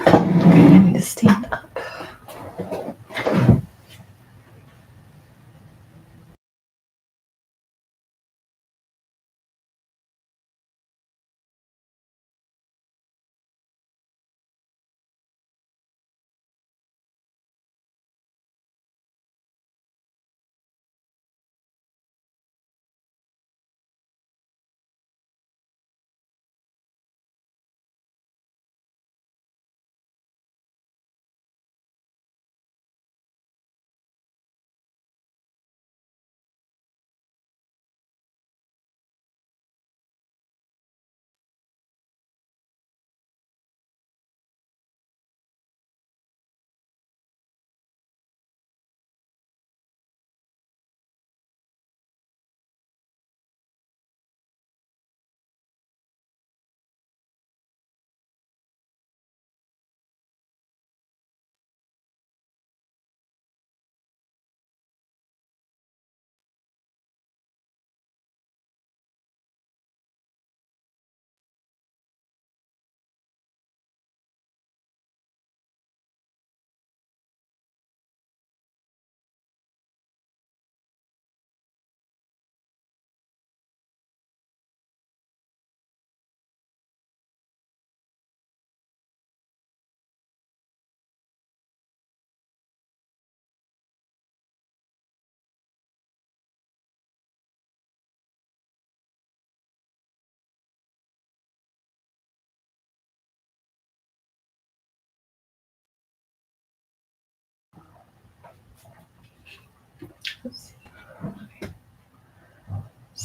A: I need to stand up.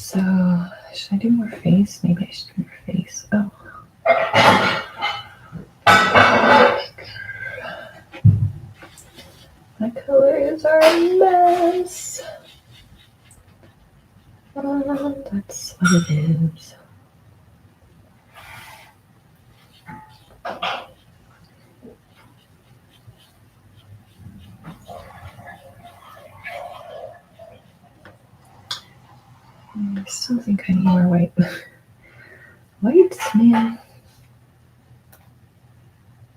A: So, should I do more face? Maybe I should do more face. Oh. My colors are a mess. That's what it is. I still think I need more white. Whites, man.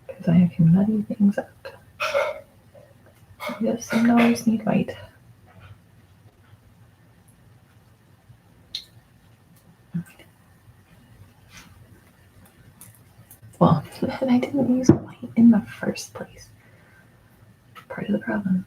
A: Because I can muddy things up. Yes, some dollars need white. Well, and I didn't use white in the first place. Part of the problem.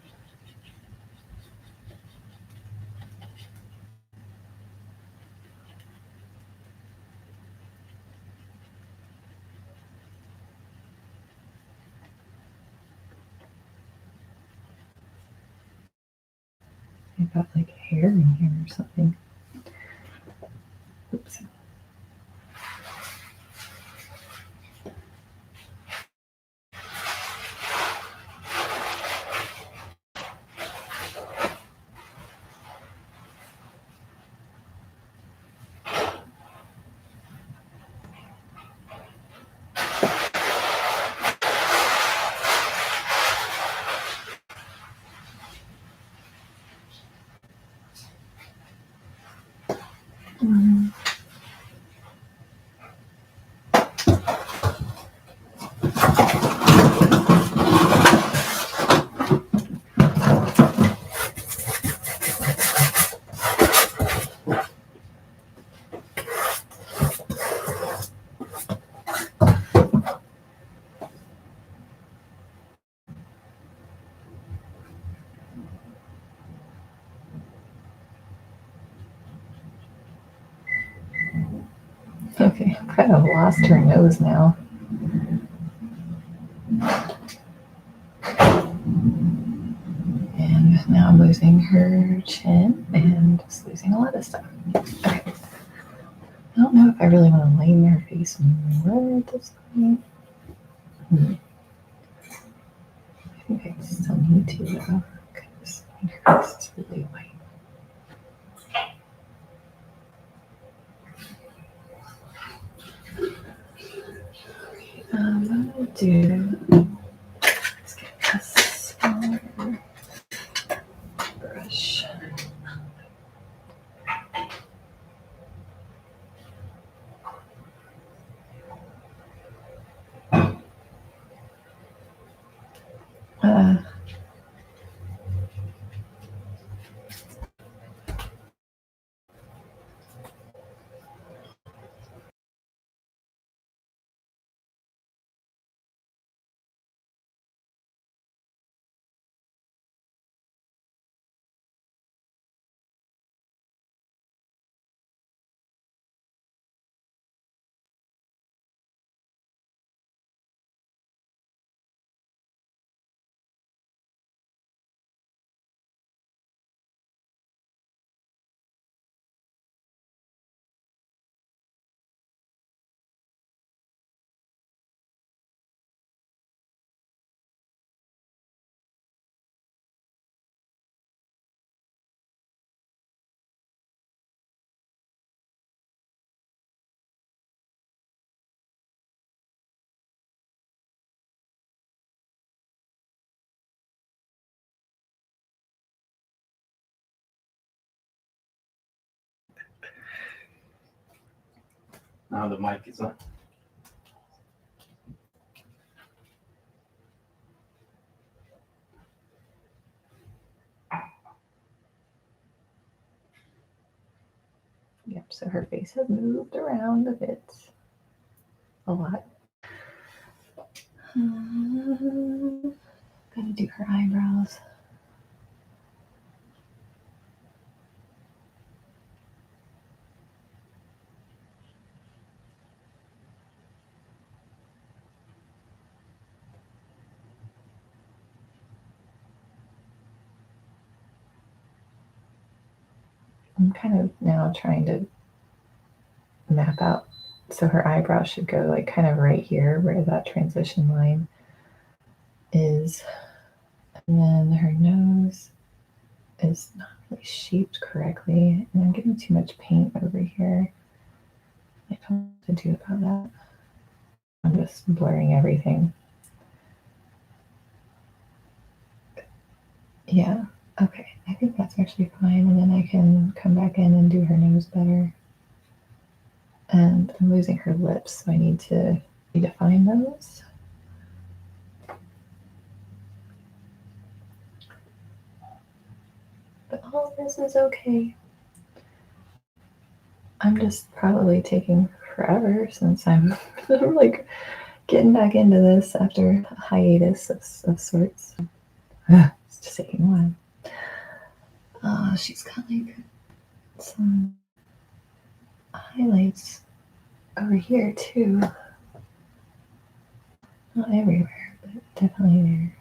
A: I got like hair in here or something. Oops. Okay, I've kind of lost her nose now. And now I'm losing her chin and just losing a lot of stuff. Okay. I don't know if I really want to lighten her face more at this point. I think I still need to though, because her face is really white. I'm gonna do. Let's get a smaller brush. Uh,
C: Now the mic is on.
A: Yep, so her face has moved around a bit. A lot. Gotta do her eyebrows. I'm kind of now trying to map out. So her eyebrow should go like kind of right here where that transition line is. And then her nose is not really shaped correctly. And I'm getting too much paint over here. I don't know what to do about that. I'm just blurring everything. Yeah, okay. I think that's actually fine. And then I can come back in and do her nose better. And I'm losing her lips, so I need to redefine those. But all this is okay. I'm just probably taking forever since I'm like getting back into this after a hiatus of sorts. It's just taking a while. She's got like some highlights over here too. Not everywhere, but definitely there.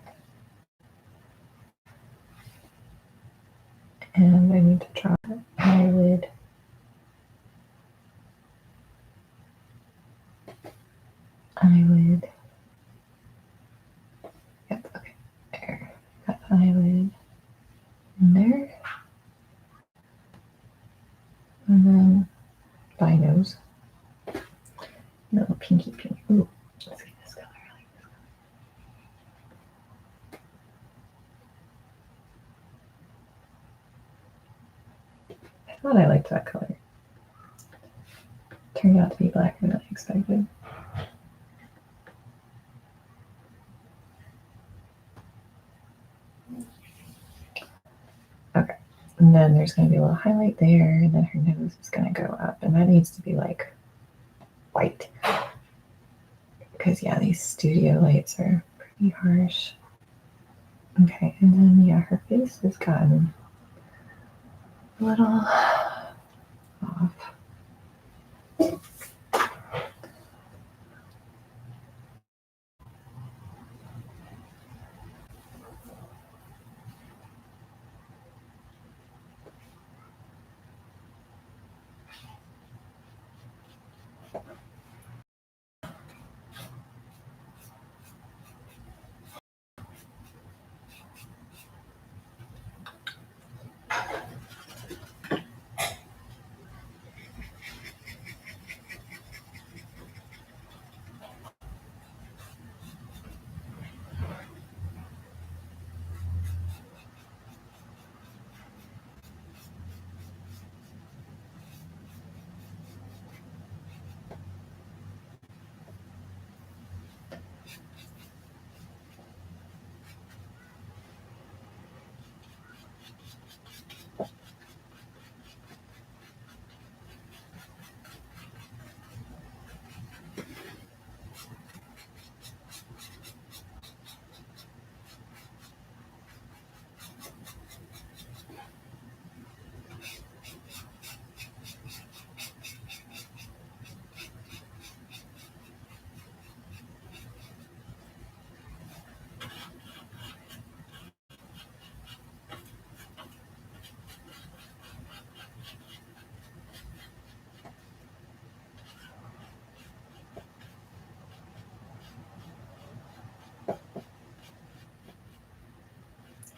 A: And I need to draw an eyelid. Eyelid. Yep, okay. There. Got the eyelid in there. And then by nose. Little pinky pink. Ooh, let's get this color. I like this color. I thought I liked that color. Turned out to be blacker than I expected. Okay, and then there's going to be a little highlight there, and then her nose is going to go up, and that needs to be like white. Because, yeah, these studio lights are pretty harsh. Okay, and then, yeah, her face has gotten a little off.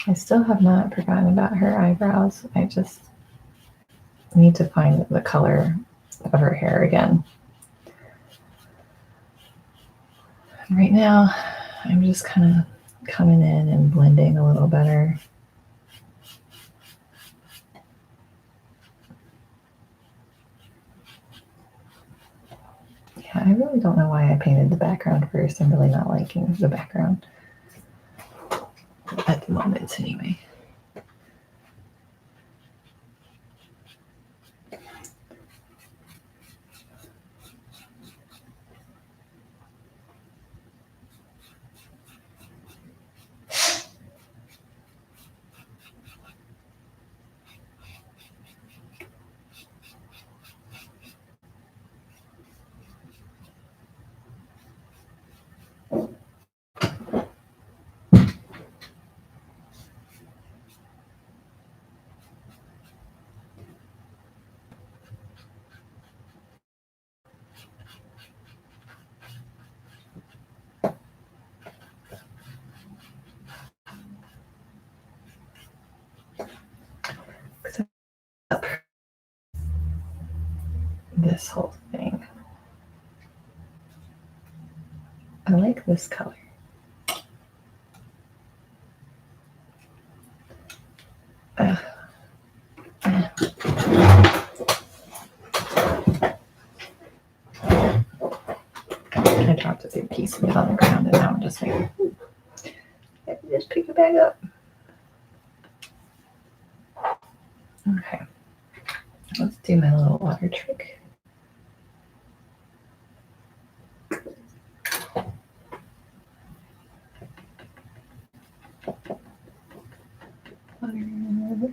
A: I still have not forgotten about her eyebrows. I just need to find the color of her hair again. And right now, I'm just kind of coming in and blending a little better. Yeah, I really don't know why I painted the background first. I'm really not liking the background at the moment anyway. this whole thing. I like this color. I dropped a big piece of it on the ground, and now I'm just like, let me just pick it back up. Okay, let's do my little water trick. Water.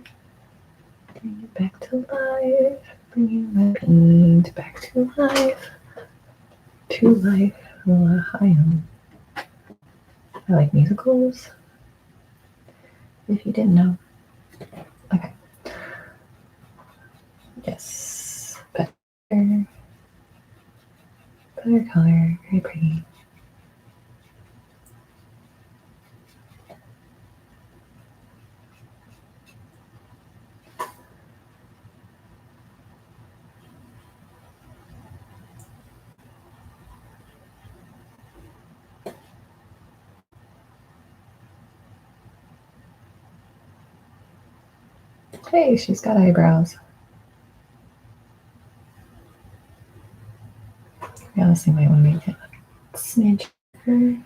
A: Bring it back to life. Bringing my paint back to life. To life. Ohio. I like musicals. If you didn't know. Okay. Yes. Better. Better color. Very pretty. Hey, she's got eyebrows. We honestly might want to make it a smidge bigger.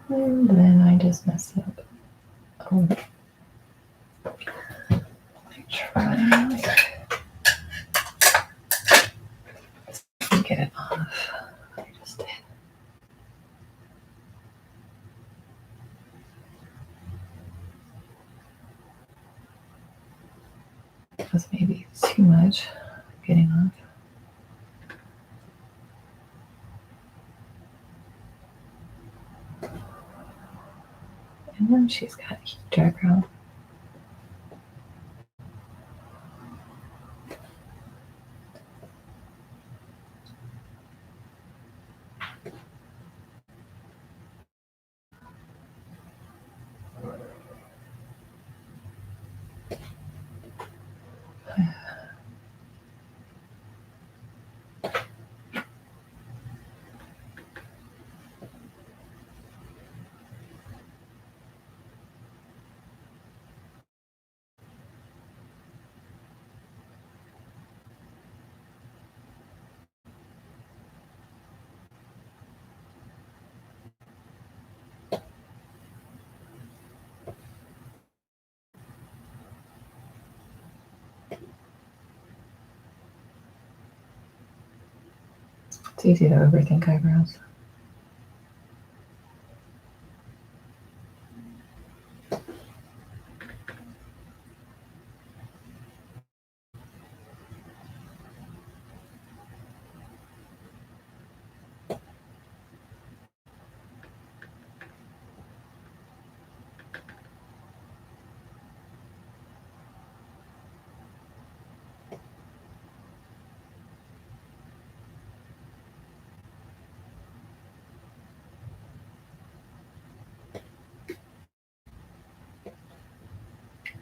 A: And then I just messed up. Oh. Try to get it off. I just did. That was maybe too much getting off. And then she's got a huge eyebrow. It's easy to overthink eyebrows.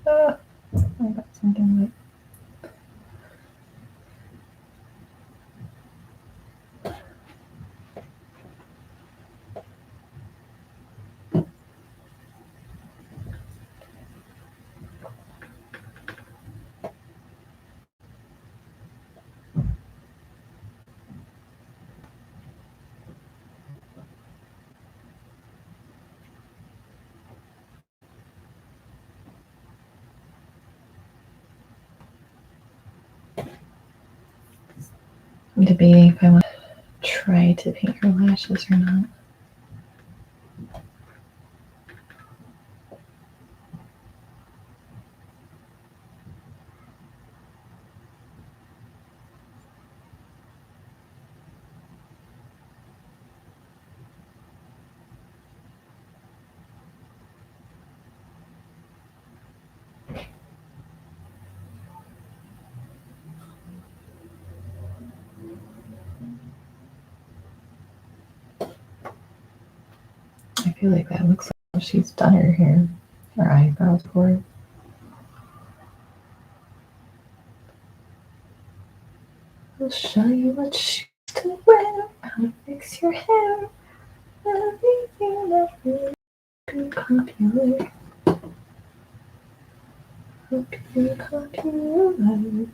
A: I got something wet. I'm debating if I want to try to paint her lashes or not. feel like that looks like she's done her hair, her eyebrows for it. I'll show you what shoes to wear, how to fix your hair, everything that will be popular. Hope you're popular.